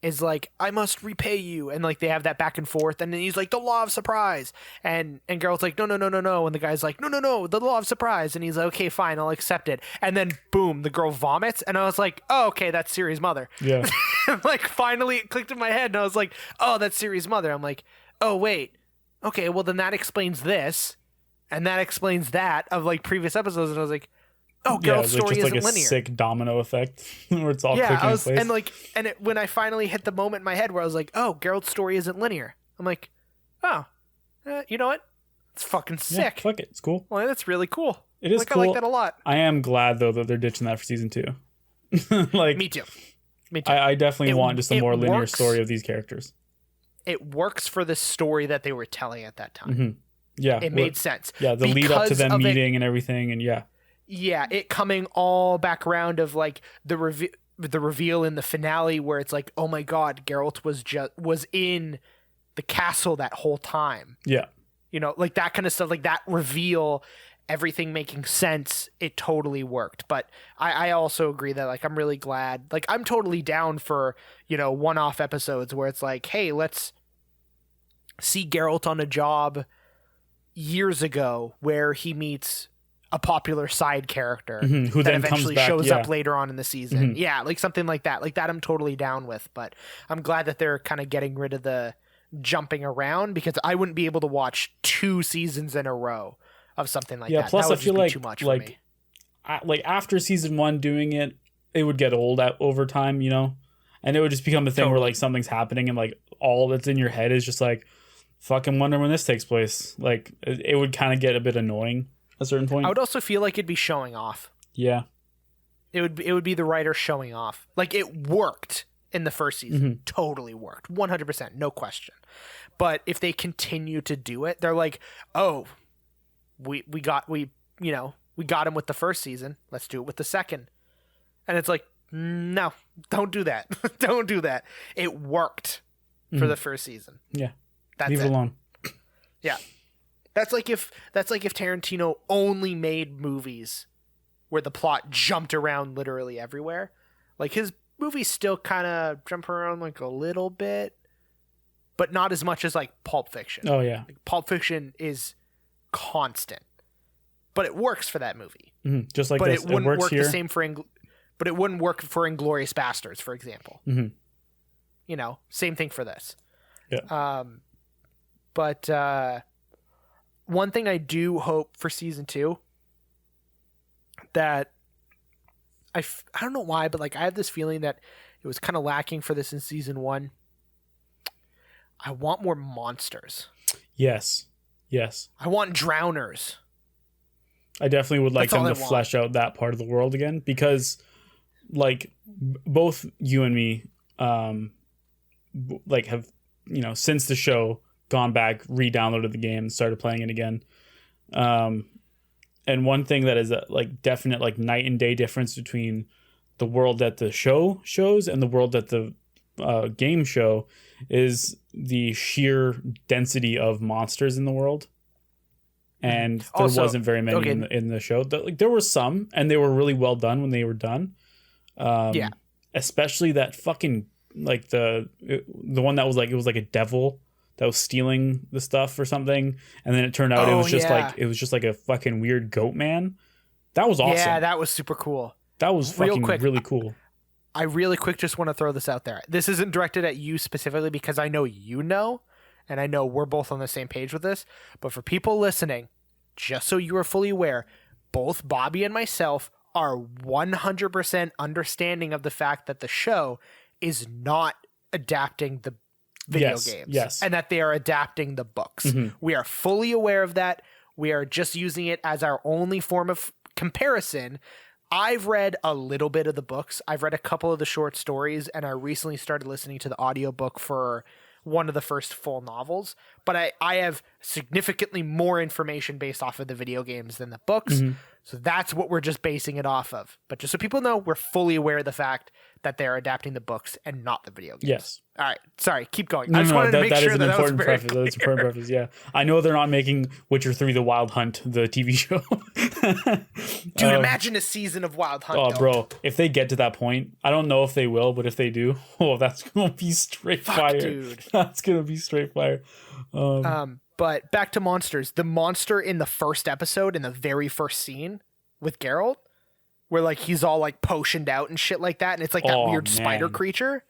is like, I must repay you. And like they have that back and forth. And then he's like, the law of surprise. And Geralt's like, no. And the guy's like, no, the law of surprise. And he's like, okay, fine, I'll accept it. And then boom, the girl vomits. And I was like, oh, okay, that's Ciri's mother. Yeah. Like finally it clicked in my head. And I was like, oh, that's Ciri's mother. I'm like, oh, wait. Okay, well then that explains this. And that explains that of like previous episodes. And I was like, oh, Geralt's story isn't linear. Like a sick domino effect where it's all clicking in place. When I finally hit the moment in my head where I was like, oh, Geralt's story isn't linear. I'm like, oh, you know what? It's fucking sick. Yeah, fuck it. It's cool. Well, that's really cool. It is cool. I like that a lot. I am glad, though, that they're ditching that for season 2. Like, Me too. I definitely want just a more linear story of these characters. It works for the story that they were telling at that time. Mm-hmm. Yeah. It made sense. Yeah, the lead up to them meeting and everything, and yeah. Yeah, it coming all back around of like the reveal in the finale where it's like, oh my god, Geralt was in the castle that whole time. Yeah. Like that kind of stuff, like that reveal, everything making sense, it totally worked. But I also agree that like I'm really glad, like I'm totally down for, one-off episodes where it's like, hey, let's see Geralt on a job years ago where he meets a popular side character Who that then comes eventually back, shows yeah. up later on in the season. Yeah, like something like that. Like that I'm totally down with, but I'm glad that they're kind of getting rid of the jumping around, because I wouldn't be able to watch 2 seasons in a row of something like that. Plus that would I feel just be like too much for me. like after season 1 doing it, it would get old over time, you know, and it would just become a thing where like something's happening and like all that's in your head is just like, fucking wonder when this takes place. Like it would kind of get a bit annoying at a certain point. I would also feel like it'd be showing off. Yeah. It would be the writer showing off. Like it worked in the first season. Totally worked. 100%, no question. But if they continue to do it, they're like, "Oh, we got him with the first season. Let's do it with the second." And it's like, "No, don't do that. Don't do that. It worked for the first season." Yeah. That's Leave it alone. Yeah. That's like if Tarantino only made movies where the plot jumped around literally everywhere. Like his movies still kind of jump around like a little bit, but not as much as like Pulp Fiction. Oh yeah. Like, Pulp Fiction is constant, but it works for that movie. Just like But this. it wouldn't works work here. the same for but it wouldn't work for Inglourious Bastards, for example. You know, same thing for this. Yeah. But one thing I do hope for season 2 that I don't know why, but like I have this feeling that it was kind of lacking for this in season 1. I want more monsters. Yes. I want drowners. I definitely would like That's all them to I want. flesh out that part of the world again, because like both you and me like have, you know, since the show gone back, re-downloaded the game and started playing it again. And one thing that is a like definite like night and day difference between the world that the show shows and the world that the game show is the sheer density of monsters in the world. And there Also, wasn't very many in the show. Like there were some, and they were really well done when they were done. Yeah. Especially that fucking like the one that was like, it was like a devil that was stealing the stuff or something, and then it turned out it was just like a fucking weird goat man. That was awesome. Yeah, that was super cool. That was Real fucking quick, really cool. I really quick just want to throw this out there. This isn't directed at you specifically because I know you know, and I know we're both on the same page with this. But for people listening, just so you are fully aware, both Bobby and myself are 100% understanding of the fact that the show is not adapting the video games. Yes. And that they are adapting the books. We are fully aware of that. We are just using it as our only form of comparison. I've read a little bit of the books. I've read a couple of the short stories, and I recently started listening to the audiobook for one of the first full novels. But I have significantly more information based off of the video games than the books. So that's what we're just basing it off of. But just so people know, we're fully aware of the fact that they're adapting the books and not the video games. Yes. All right. Sorry. Keep going. I just wanted to make sure that was very preface. That's an important preface. Yeah. I know they're not making Witcher 3 The Wild Hunt, the TV show. Dude, imagine a season of Wild Hunt. Oh, though. bro. If they get to that point, I don't know if they will, but if they do, that's going to be straight fire. Dude. That's going to be straight fire. But back to monsters. The monster in the first episode, in the very first scene with Geralt, where like he's all like potioned out and shit like that, and it's like that weird spider creature.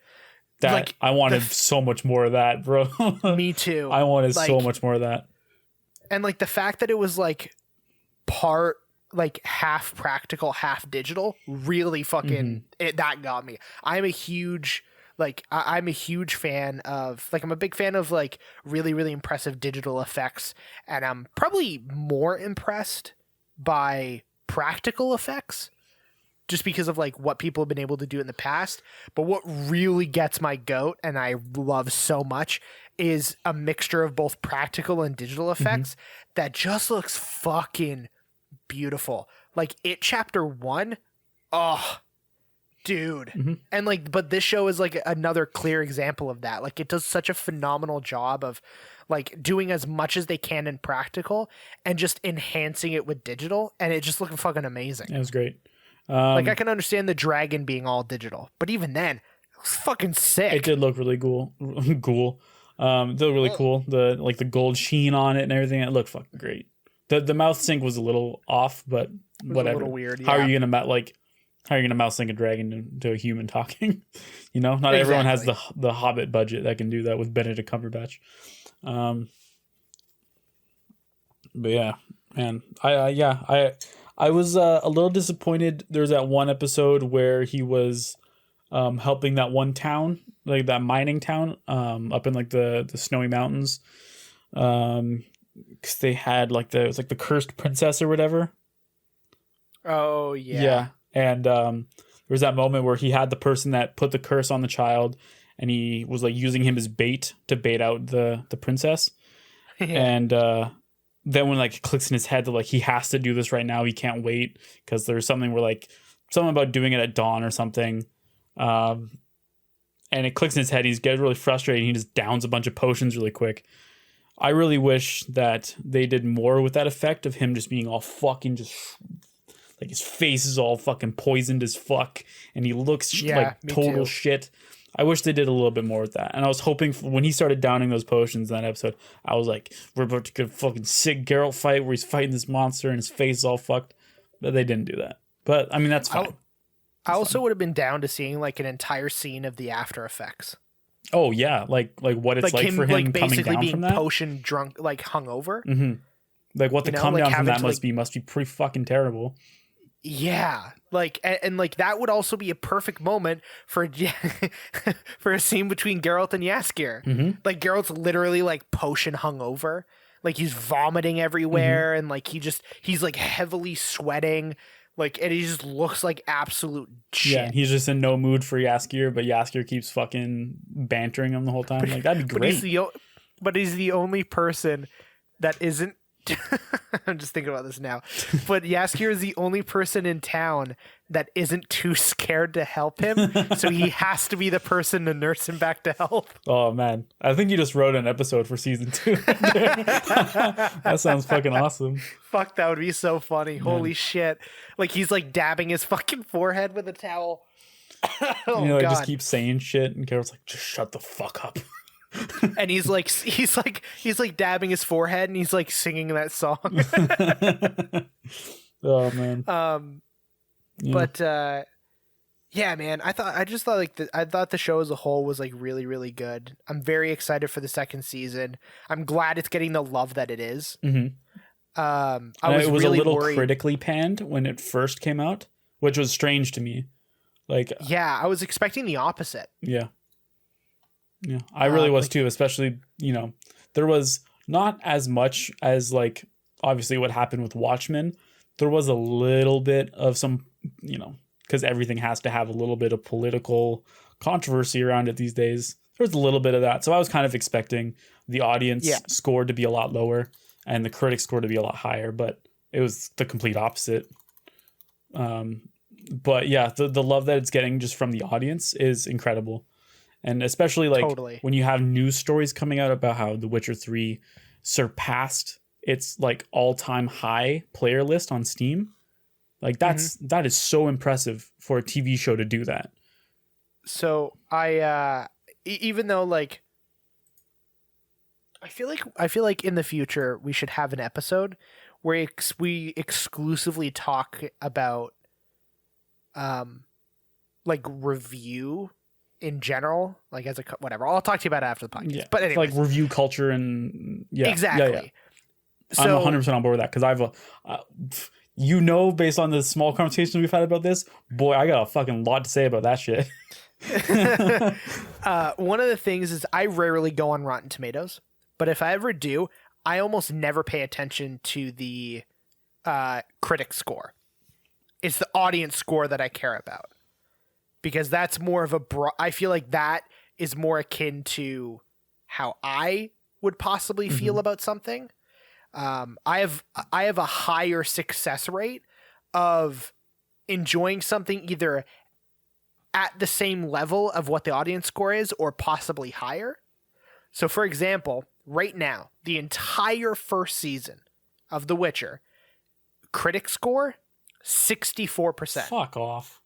That like, I wanted so much more of that, bro. Me too. I wanted like, so much more of that. And like the fact that it was like part like half practical, half digital, really fucking that got me. I'm a huge I'm a huge fan of I'm a big fan of like really, really impressive digital effects, and I'm probably more impressed by practical effects just because of like what people have been able to do in the past. But what really gets my goat, and I love so much, is a mixture of both practical and digital effects that just looks fucking beautiful. Like It Chapter 1, oh dude. And like, but this show is like another clear example of that. Like it does such a phenomenal job of like doing as much as they can in practical and just enhancing it with digital, and it just looking fucking amazing. It was great. Like I can understand the dragon being all digital, but even then, it was fucking sick. It did look really cool. It looked really cool. The gold sheen on it and everything. It looked fucking great. The mouth sync was a little off, but whatever. A little weird. How are yeah. you gonna mouth sync a dragon into a human talking? Not everyone has the Hobbit budget that can do that with Benedict Cumberbatch. But yeah, man, I was a little disappointed. There was that one episode where he was helping that one town, like that mining town, up in like the snowy mountains, because they had like it was like the cursed princess or whatever. Oh yeah. Yeah, and there was that moment where he had the person that put the curse on the child, and he was like using him as bait to bait out the princess, and then when like it clicks in his head that like he has to do this right now, he can't wait because there's something where like something about doing it at dawn or something, and it clicks in his head. He's getting really frustrated. He just downs a bunch of potions really quick. I really wish that they did more with that effect of him just being all fucking just like his face is all fucking poisoned as fuck, and he looks like total shit. I wish they did a little bit more with that. And I was hoping when he started downing those potions in that episode, I was like, we're about to get a fucking sick Geralt fight where he's fighting this monster and his face is all fucked. But they didn't do that. But I mean, that's fine. I also would have been down to seeing like an entire scene of the after effects. Oh yeah, like what it's like for him like coming basically down being from that. Potion drunk, like hungover. Mm-hmm. Like what the come down from that must be pretty fucking terrible. Yeah, like and like that would also be a perfect moment for for a scene between Geralt and Jaskier. Mm-hmm. Like Geralt's literally like potion hungover, like he's vomiting everywhere, and like he's like heavily sweating, like and he just looks like absolute shit. Yeah, he's just in no mood for Jaskier, but Jaskier keeps fucking bantering him the whole time. Like that'd be great. But he's the only person that isn't. I'm just thinking about this now. But Jaskier is the only person in town that isn't too scared to help him. So he has to be the person to nurse him back to health. Oh, man. I think you just wrote an episode for season 2. That sounds fucking awesome. Fuck, that would be so funny. Man. Holy shit. Like he's like dabbing his fucking forehead with a towel. Oh, God. Just keep saying shit. And Carol's like, just shut the fuck up. And he's like dabbing his forehead and he's like singing that song. Oh man. Yeah. But yeah, man, I thought the show as a whole was like really, really good. I'm very excited for the second season. I'm glad it's getting the love that it is. Mm-hmm. It was really a little worried. Critically panned when it first came out, which was strange to me. Like, yeah, I was expecting the opposite. Yeah. Yeah, I really was too, especially, there was not as much as like obviously what happened with Watchmen. There was a little bit of some, because everything has to have a little bit of political controversy around it these days. There was a little bit of that. So I was kind of expecting the audience score to be a lot lower and the critic score to be a lot higher, but it was the complete opposite. But yeah, the love that it's getting just from the audience is incredible. And especially like when you have news stories coming out about how The Witcher 3 surpassed its like all-time high player list on Steam. Like that is so impressive for a TV show to do that. So I even though like I feel like in the future we should have an episode where we exclusively talk about like review in general, like as a whatever. I'll talk to you about it after the podcast. Yeah, but anyway, like review culture and exactly. Yeah. So, I'm 100% on board with that because I've based on the small conversations we've had about this, boy, I got a fucking lot to say about that shit. One of the things is I rarely go on Rotten Tomatoes, but if I ever do, I almost never pay attention to the critic score. It's the audience score that I care about. Because that's more of I feel like that is more akin to how I would possibly feel about something. I have a higher success rate of enjoying something either at the same level of what the audience score is or possibly higher. So for example, right now, the entire first season of The Witcher, critic score, 64%. Fuck off.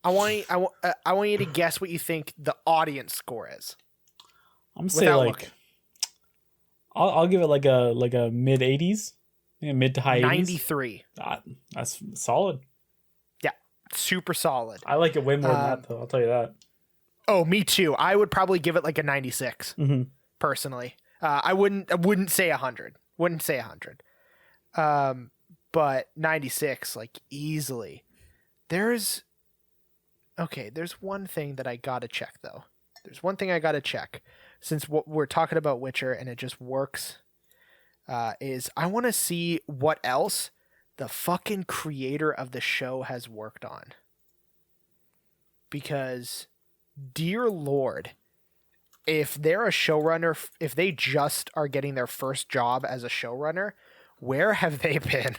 I want you to guess what you think the audience score is. I'm gonna say like, I'll give it like a mid 80s, Yeah, mid to high 80s. 93. That's solid. Yeah, super solid. I like it way more than that, though. I'll tell you that. Oh, me too. I would probably give it like a 96 personally. I wouldn't say 100. Wouldn't say 100. But 96, like, easily. There's one thing that I gotta check, though. There's one thing I gotta check. Since we're talking about Witcher and it just works, is I want to see what else the fucking creator of the show has worked on. Because, dear Lord, if they're a showrunner, if they just are getting their first job as a showrunner, where have they been?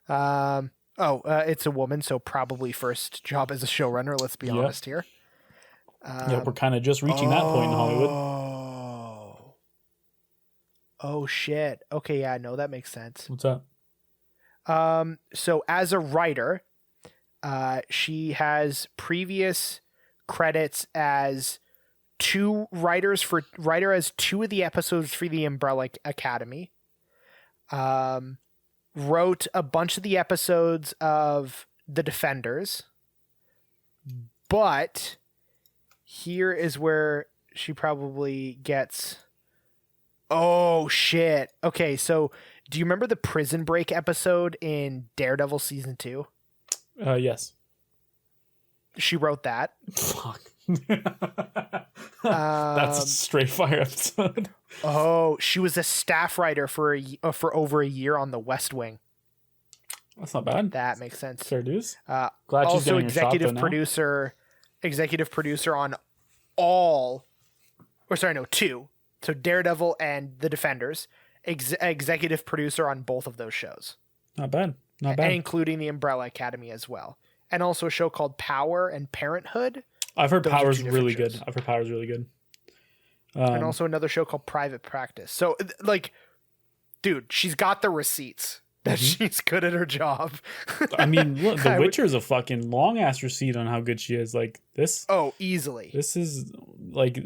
It's a woman, so probably first job as a showrunner, let's be honest here. Yeah, we're kind of just reaching that point in Hollywood. Oh, shit. Okay, yeah, no, that makes sense. What's up? So as a writer, she has previous credits as writer as 2 of the episodes for the Umbrella Academy. Wrote a bunch of the episodes of The Defenders. But here is where she probably gets... Oh, shit. Okay, so do you remember the Prison Break episode in Daredevil Season 2? Yes. She wrote that. Fuck. That's a straight fire episode. Oh, she was a staff writer for over a year on The West Wing. That's not bad. That makes sense. Fair dues. Glad she's also getting her shot, though, executive producer on 2. So Daredevil and The Defenders, executive producer on both of those shows. Not bad. Not bad. Including the Umbrella Academy as well. And also a show called Power and Parenthood. I've heard Those are Power's 2 different really shows. good. I've heard Power's really good. And also another show called Private Practice. So, like, dude, she's got the receipts that she's good at her job. I mean, look, The Witcher is a fucking long ass receipt on how good she is. Like this. Oh, easily. This is like,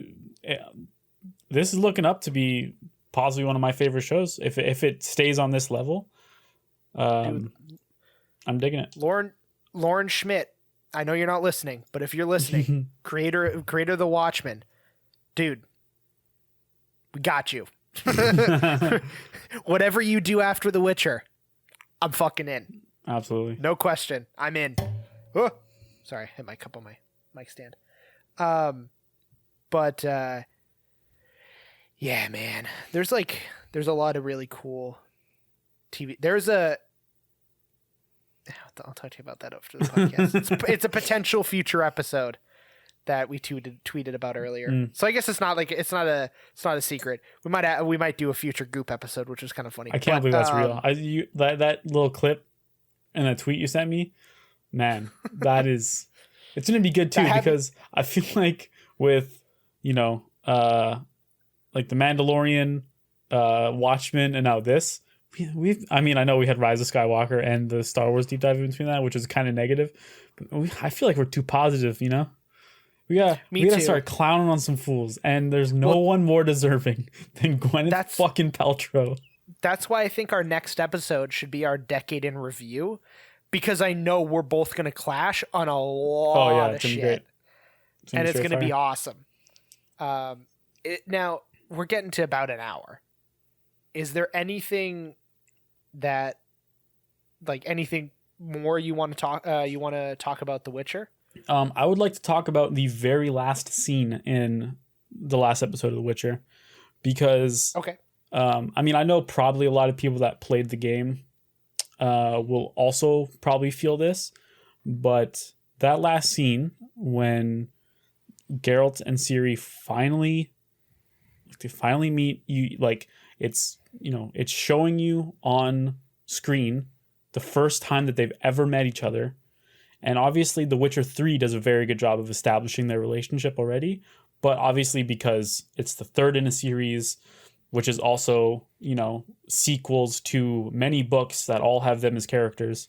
this is looking up to be possibly one of my favorite shows. If it stays on this level, I'm digging it. Lauren Schmidt. I know you're not listening, but if you're listening, creator of The Watchmen, dude, we got you. Whatever you do after The Witcher, I'm fucking in. Absolutely. No question. I'm in. Oh, sorry, I hit my cup on my mic stand. But yeah, man. There's a lot of really cool TV. I'll talk to you about that after the podcast. It's a potential future episode that we tweeted about earlier. So I guess it's not a secret. We might do a future Goop episode, which is kind of funny. I can't believe that's real. That little clip and that tweet you sent me, man, it's gonna be good too because I feel like with like the Mandalorian, Watchmen, and now this. I know we had Rise of Skywalker and the Star Wars deep dive in between that, which is kind of negative. But I feel like we're too positive, We gotta start clowning on some fools, and there's no one more deserving than Gwyneth fucking Paltrow. That's why I think our next episode should be our decade in review, because I know we're both gonna clash on a lot of shit, and it's gonna be awesome. Now we're getting to about an hour. Is there anything anything more you want to talk about The Witcher? I would like to talk about the very last scene in the last episode of The Witcher, because I know probably a lot of people that played the game will also probably feel this, but that last scene when Geralt and Ciri finally meet, it's showing you on screen the first time that they've ever met each other. And obviously The Witcher 3 does a very good job of establishing their relationship already. But obviously because it's the third in a series, which is also, sequels to many books that all have them as characters,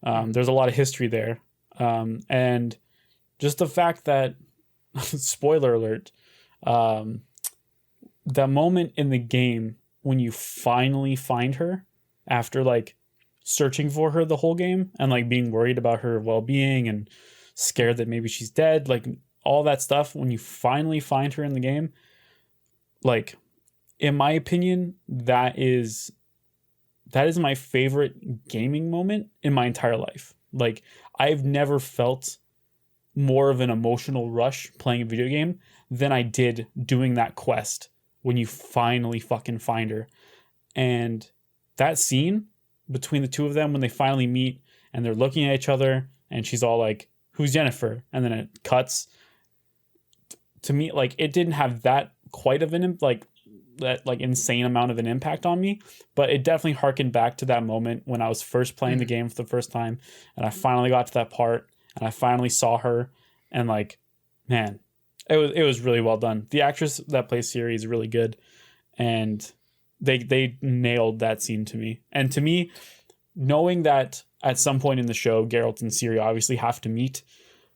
there's a lot of history there. And just the fact that, spoiler alert, the moment in the game when you finally find her after like searching for her the whole game and like being worried about her well-being and scared that maybe she's dead, like all that stuff, when you finally find her in the game, like in my opinion, that is my favorite gaming moment in my entire life. Like I've never felt more of an emotional rush playing a video game than I did doing that quest when you finally fucking find her. And that scene between the two of them when they finally meet and they're looking at each other and she's all like, "Who's Jennifer?" And then it cuts. To me, like it didn't have that quite of an insane amount of an impact on me, but it definitely harkened back to that moment when I was first playing the game for the first time and I finally got to that part and I finally saw her, and like, man, it was really well done. The actress that plays Siri is really good, and they nailed that scene to me. And to me, knowing that at some point in the show, Geralt and Ciri obviously have to meet,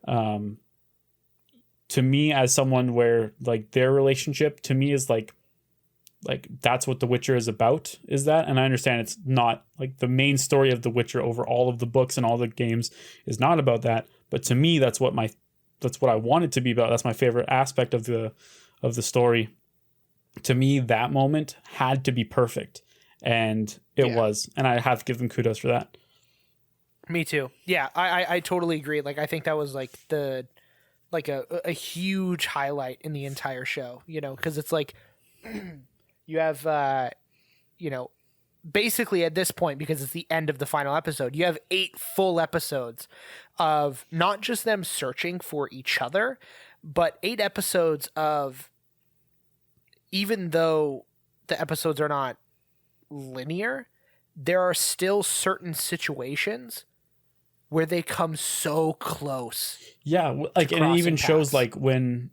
to me as someone where like their relationship to me is like that's what The Witcher is about, is that. And I understand it's not like the main story of The Witcher over all of the books and all the games is not about that. But to me, that's what I want it to be about. That's my favorite aspect of the story. To me, that moment had to be perfect, and it was. And I have to give them kudos for that. Me too. Yeah, I totally agree. Like I think that was like a huge highlight in the entire show, you know, because it's like you have you know, basically at this point, because it's the end of the final episode, you have 8 full episodes of not just them searching for each other, but 8 episodes of, even though the episodes are not linear, there are still certain situations where they come so close. Yeah, like, and it even shows like when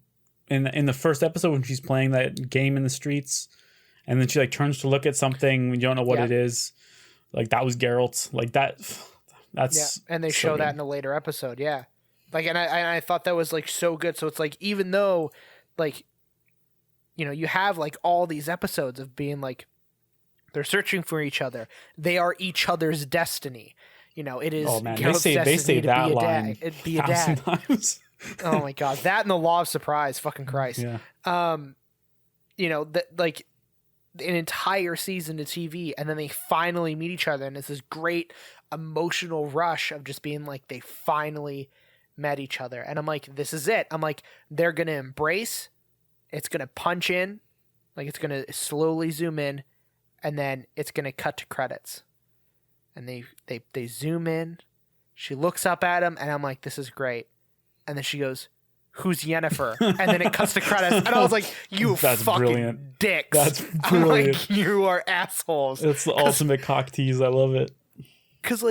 in the first episode when she's playing that game in the streets, and then she like turns to look at something when you don't know what it is. Like that was Geralt. Like that's and they so show good. that in a later episode. Yeah, like and I thought that was like so good. So it's like, even though like, you know, you have like all these episodes of being like they're searching for each other, they are each other's destiny. You know, it is. Oh man, Geralt's they say to that be a line dad, be a dad. times. Oh my god, that and the law of surprise, fucking Christ. Yeah. You know, that like an entire season of TV, and then they finally meet each other, and it's this great emotional rush of just being like they finally met each other, and I'm like, this is it. I'm like, they're gonna embrace. It's gonna punch in, like it's gonna slowly zoom in, and then it's gonna cut to credits, and they zoom in. She looks up at him, and I'm like, this is great. And then she goes, "Who's Yennefer?" And then it cuts to credits. And I was like, you That's fucking brilliant. dicks. That's I'm brilliant. like, you are assholes. It's the ultimate cock tease. I love it. Because,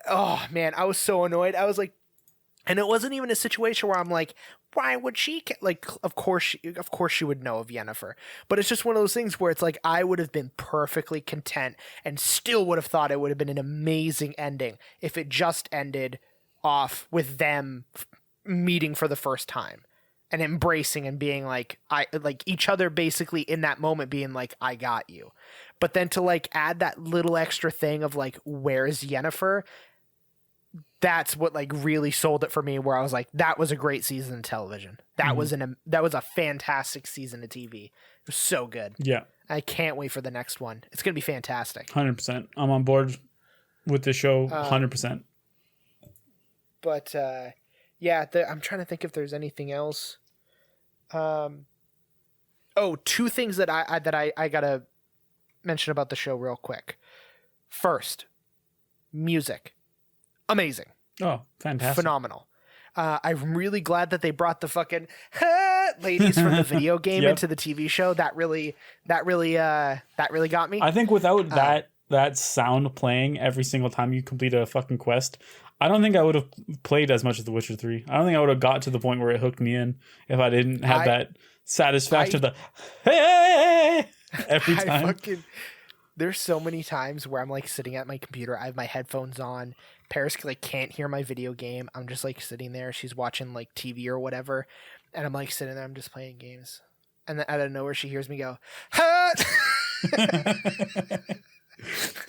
oh, man, I was so annoyed. I was like, and it wasn't even a situation where I'm like, why would she, like, of course she would know of Yennefer. But it's just one of those things where it's like, I would have been perfectly content and still would have thought it would have been an amazing ending if it just ended off with them meeting for the first time and embracing and being like each other, basically in that moment being like, I got you. But then to like add that little extra thing of like, where's Yennefer? That's what like really sold it for me, where I was like, that was a great season of television. That was a fantastic season of TV. It was so good. Yeah. I can't wait for the next one. It's going to be fantastic. 100%. I'm on board with the show. 100%. But yeah, I'm trying to think if there's anything else. Two things that I gotta mention about the show real quick. First, music, amazing, Fantastic, phenomenal. I'm really glad that they brought the fucking ladies from the video game into the TV show. That really got me. I think without that sound playing every single time you complete a fucking quest, I don't think I would have played as much as The Witcher 3. I don't think I would have got to the point where it hooked me in if I didn't have that satisfaction of the hey every time. There's so many times where I'm like sitting at my computer, I have my headphones on, Paris like can't hear my video game. I'm just like sitting there, she's watching like TV or whatever, and I'm like sitting there, I'm just playing games. And then out of nowhere she hears me go,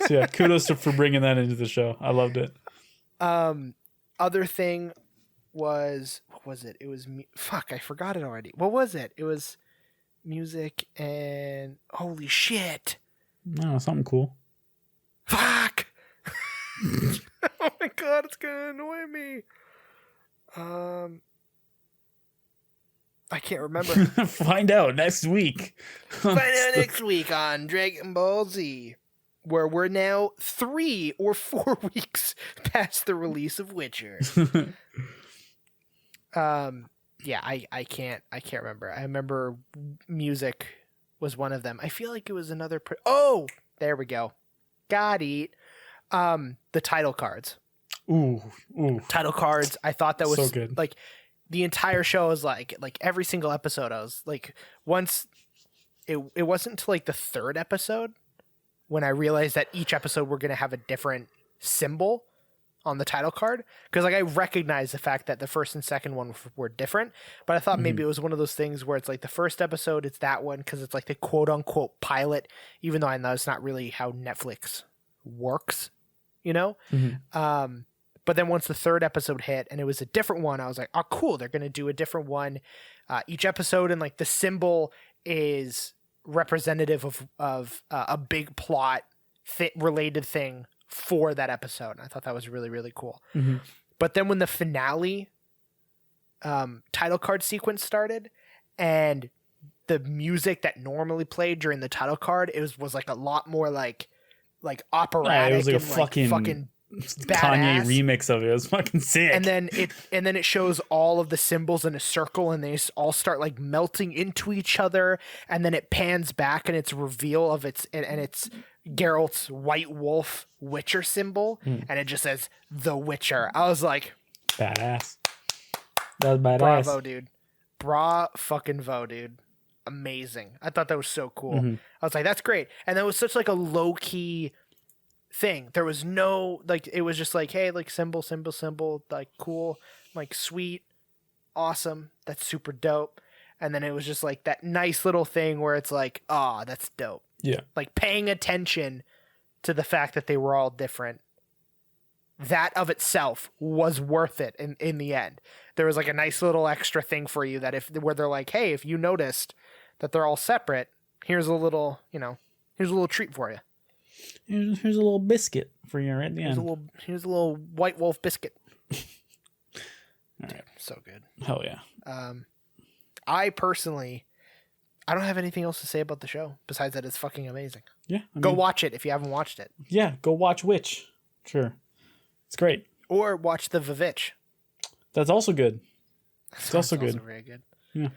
So yeah, kudos for bringing that into the show. I loved it. Other thing was, what was it? It was fuck, I forgot it already. What was it? It was music and holy shit. No, something cool. Fuck. Oh my god, it's gonna annoy me. I can't remember. Find out next week. Find out next week on Dragon Ball Z, where we're now 3 or 4 weeks past the release of Witcher. Yeah, I can't remember. I remember music was one of them. I feel like it was another. Oh, there we go. Got it. The title cards. Ooh. Title cards. I thought that was So good. like the entire show was like every single episode. I was like, once it wasn't until like the 3rd episode when I realized that each episode we're gonna have a different symbol on the title card, because like I recognized the fact that the first and second one were different, but I thought maybe it was one of those things where it's like the first episode it's that one because it's like the quote unquote pilot, even though I know it's not really how Netflix works, you know. But then once the 3rd episode hit and it was a different one, I was like, oh cool, they're gonna do a different one each episode, and like the symbol is representative of a big plot related thing for that episode. And I thought that was really, really cool. But then when the finale title card sequence started and the music that normally played during the title card, it was like a lot more like operatic. It was like a and fucking Kanye badass remix of it. It was fucking sick. And then it shows all of the symbols in a circle and they all start like melting into each other, and then it pans back and it's a reveal of it's Geralt's White Wolf Witcher symbol, and it just says The Witcher. I was like, badass. That was badass. bravo, dude. Fucking vo, dude. Amazing. I thought that was so cool. I was like, that's great. And that was such like a low key thing. There was no like, it was just like, hey, like symbol, like cool, like sweet, awesome. That's super dope. And then it was just like that nice little thing where it's like, oh, that's dope. Yeah. Like paying attention to the fact that they were all different. That of itself was worth it in the end. There was like a nice little extra thing for you that where they're like, hey, if you noticed that they're all separate, here's a little treat for you. Here's a little biscuit for you right at the end. Here's a little White Wolf biscuit. All right. Dude, so good. Hell yeah. I personally, I don't have anything else to say about the show besides that it's fucking amazing. Yeah. Go watch it if you haven't watched it. Yeah, go watch Witch. Sure. It's great. Or watch the Vivitch. That's also good. It's also good. Also very good. Yeah.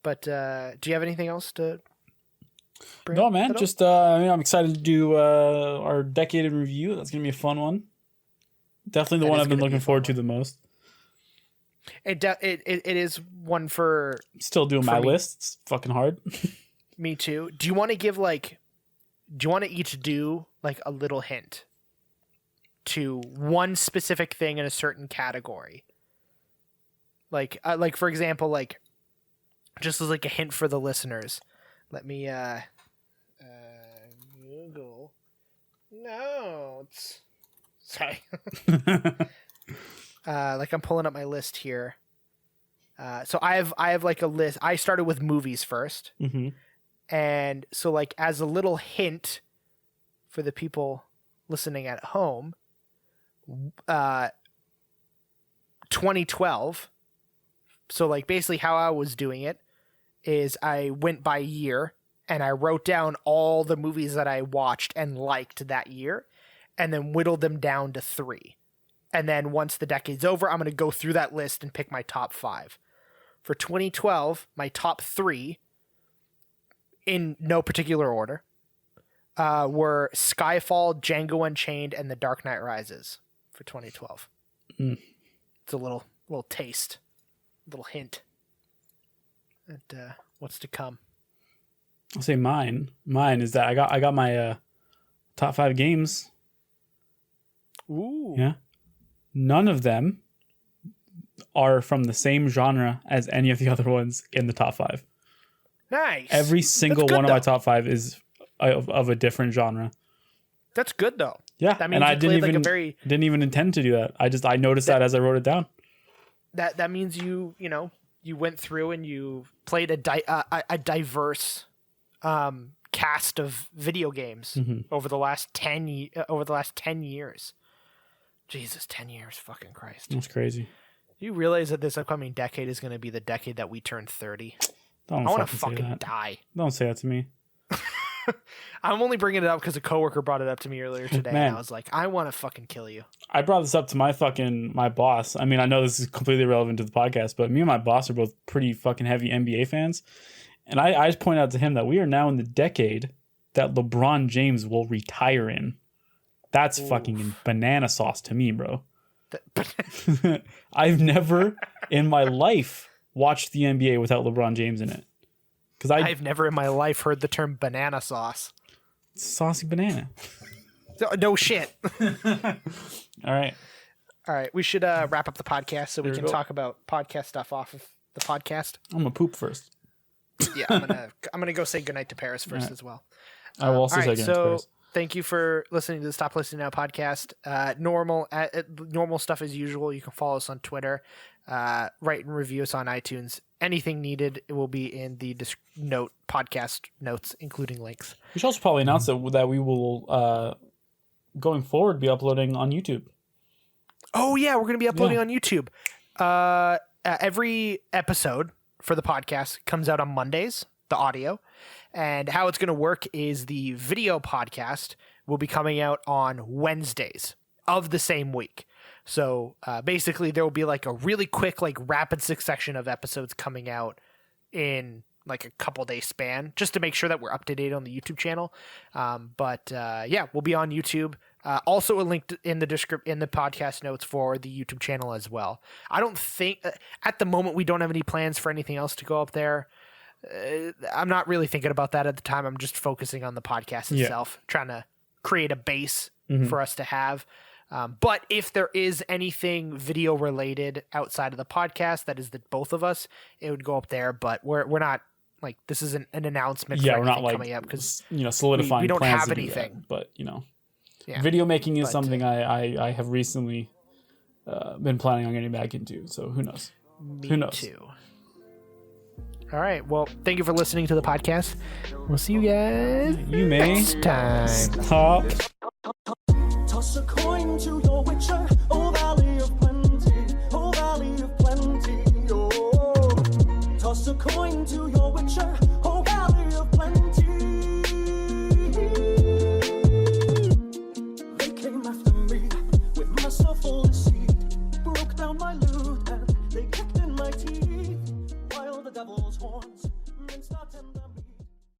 But do you have anything else to bring No, man. up? Just I'm excited to do our decade in review. That's gonna be a fun one. Definitely the one I've been looking forward to the most. It is one for Still doing my me. list. It's fucking hard. me too. Do you want to each do like a little hint to one specific thing in a certain category? Like for example, like just as like a hint for the listeners. Let me Google notes. Sorry. Like I'm pulling up my list here. So I have like a list. I started with movies first. And so like as a little hint for the people listening at home, 2012. So like basically how I was doing it is I went by year and I wrote down all the movies that I watched and liked that year and then whittled them down to 3. And then once the decade's over, I'm going to go through that list and pick my top 5. For 2012, my top 3, in no particular order, were Skyfall, Django Unchained, and The Dark Knight Rises for 2012. It's a little taste, little hint at what's to come. I'll say mine. Mine is that I got my top 5 games. Ooh. Yeah. None of them are from the same genre as any of the other ones in the top 5. Nice. Every single one of my top 5 is of a different genre. That's good though. Yeah, that means and I you didn't played even like a very didn't even intend to do that. I noticed that as I wrote it down. that means you went through and you played a diverse cast of video games over the last 10 years. Jesus, 10 years, fucking Christ. That's crazy. You realize that this upcoming decade is going to be the decade that we turn 30? Don't I want to fucking say fucking that. die. Don't say that to me. I'm only bringing it up because a coworker brought it up to me earlier today, Man. and I was like, I want to fucking kill you. I brought this up to my boss. I mean, I know this is completely irrelevant to the podcast, but me and my boss are both pretty fucking heavy NBA fans. And I just pointed out to him that we are now in the decade that LeBron James will retire in. That's fucking banana sauce to me, bro. I've never in my life watched the NBA without LeBron James in it. Because I've never in my life heard the term banana sauce. Saucy banana. No shit. All right. We should wrap up the podcast so we There we can go. talk about podcast stuff off of the podcast. I'm gonna poop first. Yeah, I'm gonna go say goodnight to Paris first Right. as well. I will also All say right, again. so thank you for listening to the Stop Listening Now podcast. Normal stuff as usual. You can follow us on Twitter. Write and review us on iTunes. Anything needed, it will be in the podcast notes, including links. We should also probably announce that we will, going forward, be uploading on YouTube. Oh yeah, we're going to be uploading Yeah. on YouTube. Every episode for the podcast comes out on Mondays, the audio. And how it's going to work is the video podcast will be coming out on Wednesdays of the same week. So basically there will be like a really quick, like rapid succession of episodes coming out in like a couple day span, just to make sure that we're up to date on the YouTube channel. But yeah, we'll be on YouTube. Also a link in the podcast notes for the YouTube channel as well. I don't think at the moment we don't have any plans for anything else to go up there. I'm not really thinking about that at the time. I'm just focusing on the podcast itself, trying to create a base for us to have. But if there is anything video related outside of the podcast, that is the both of us, it would go up there. But we're not like, this isn't an announcement. Yeah, for we're not anything like coming up because solidifying. we don't plans have to do anything. that, but Yeah. video making is But, something I have recently been planning on getting back into. So who knows? Me Who knows? too. All right. Well, thank you for listening to the podcast. We'll see you guys You may next time. stop. Toss a coin to your witcher, oh valley of plenty, oh valley of plenty, oh. Toss a coin to your witcher,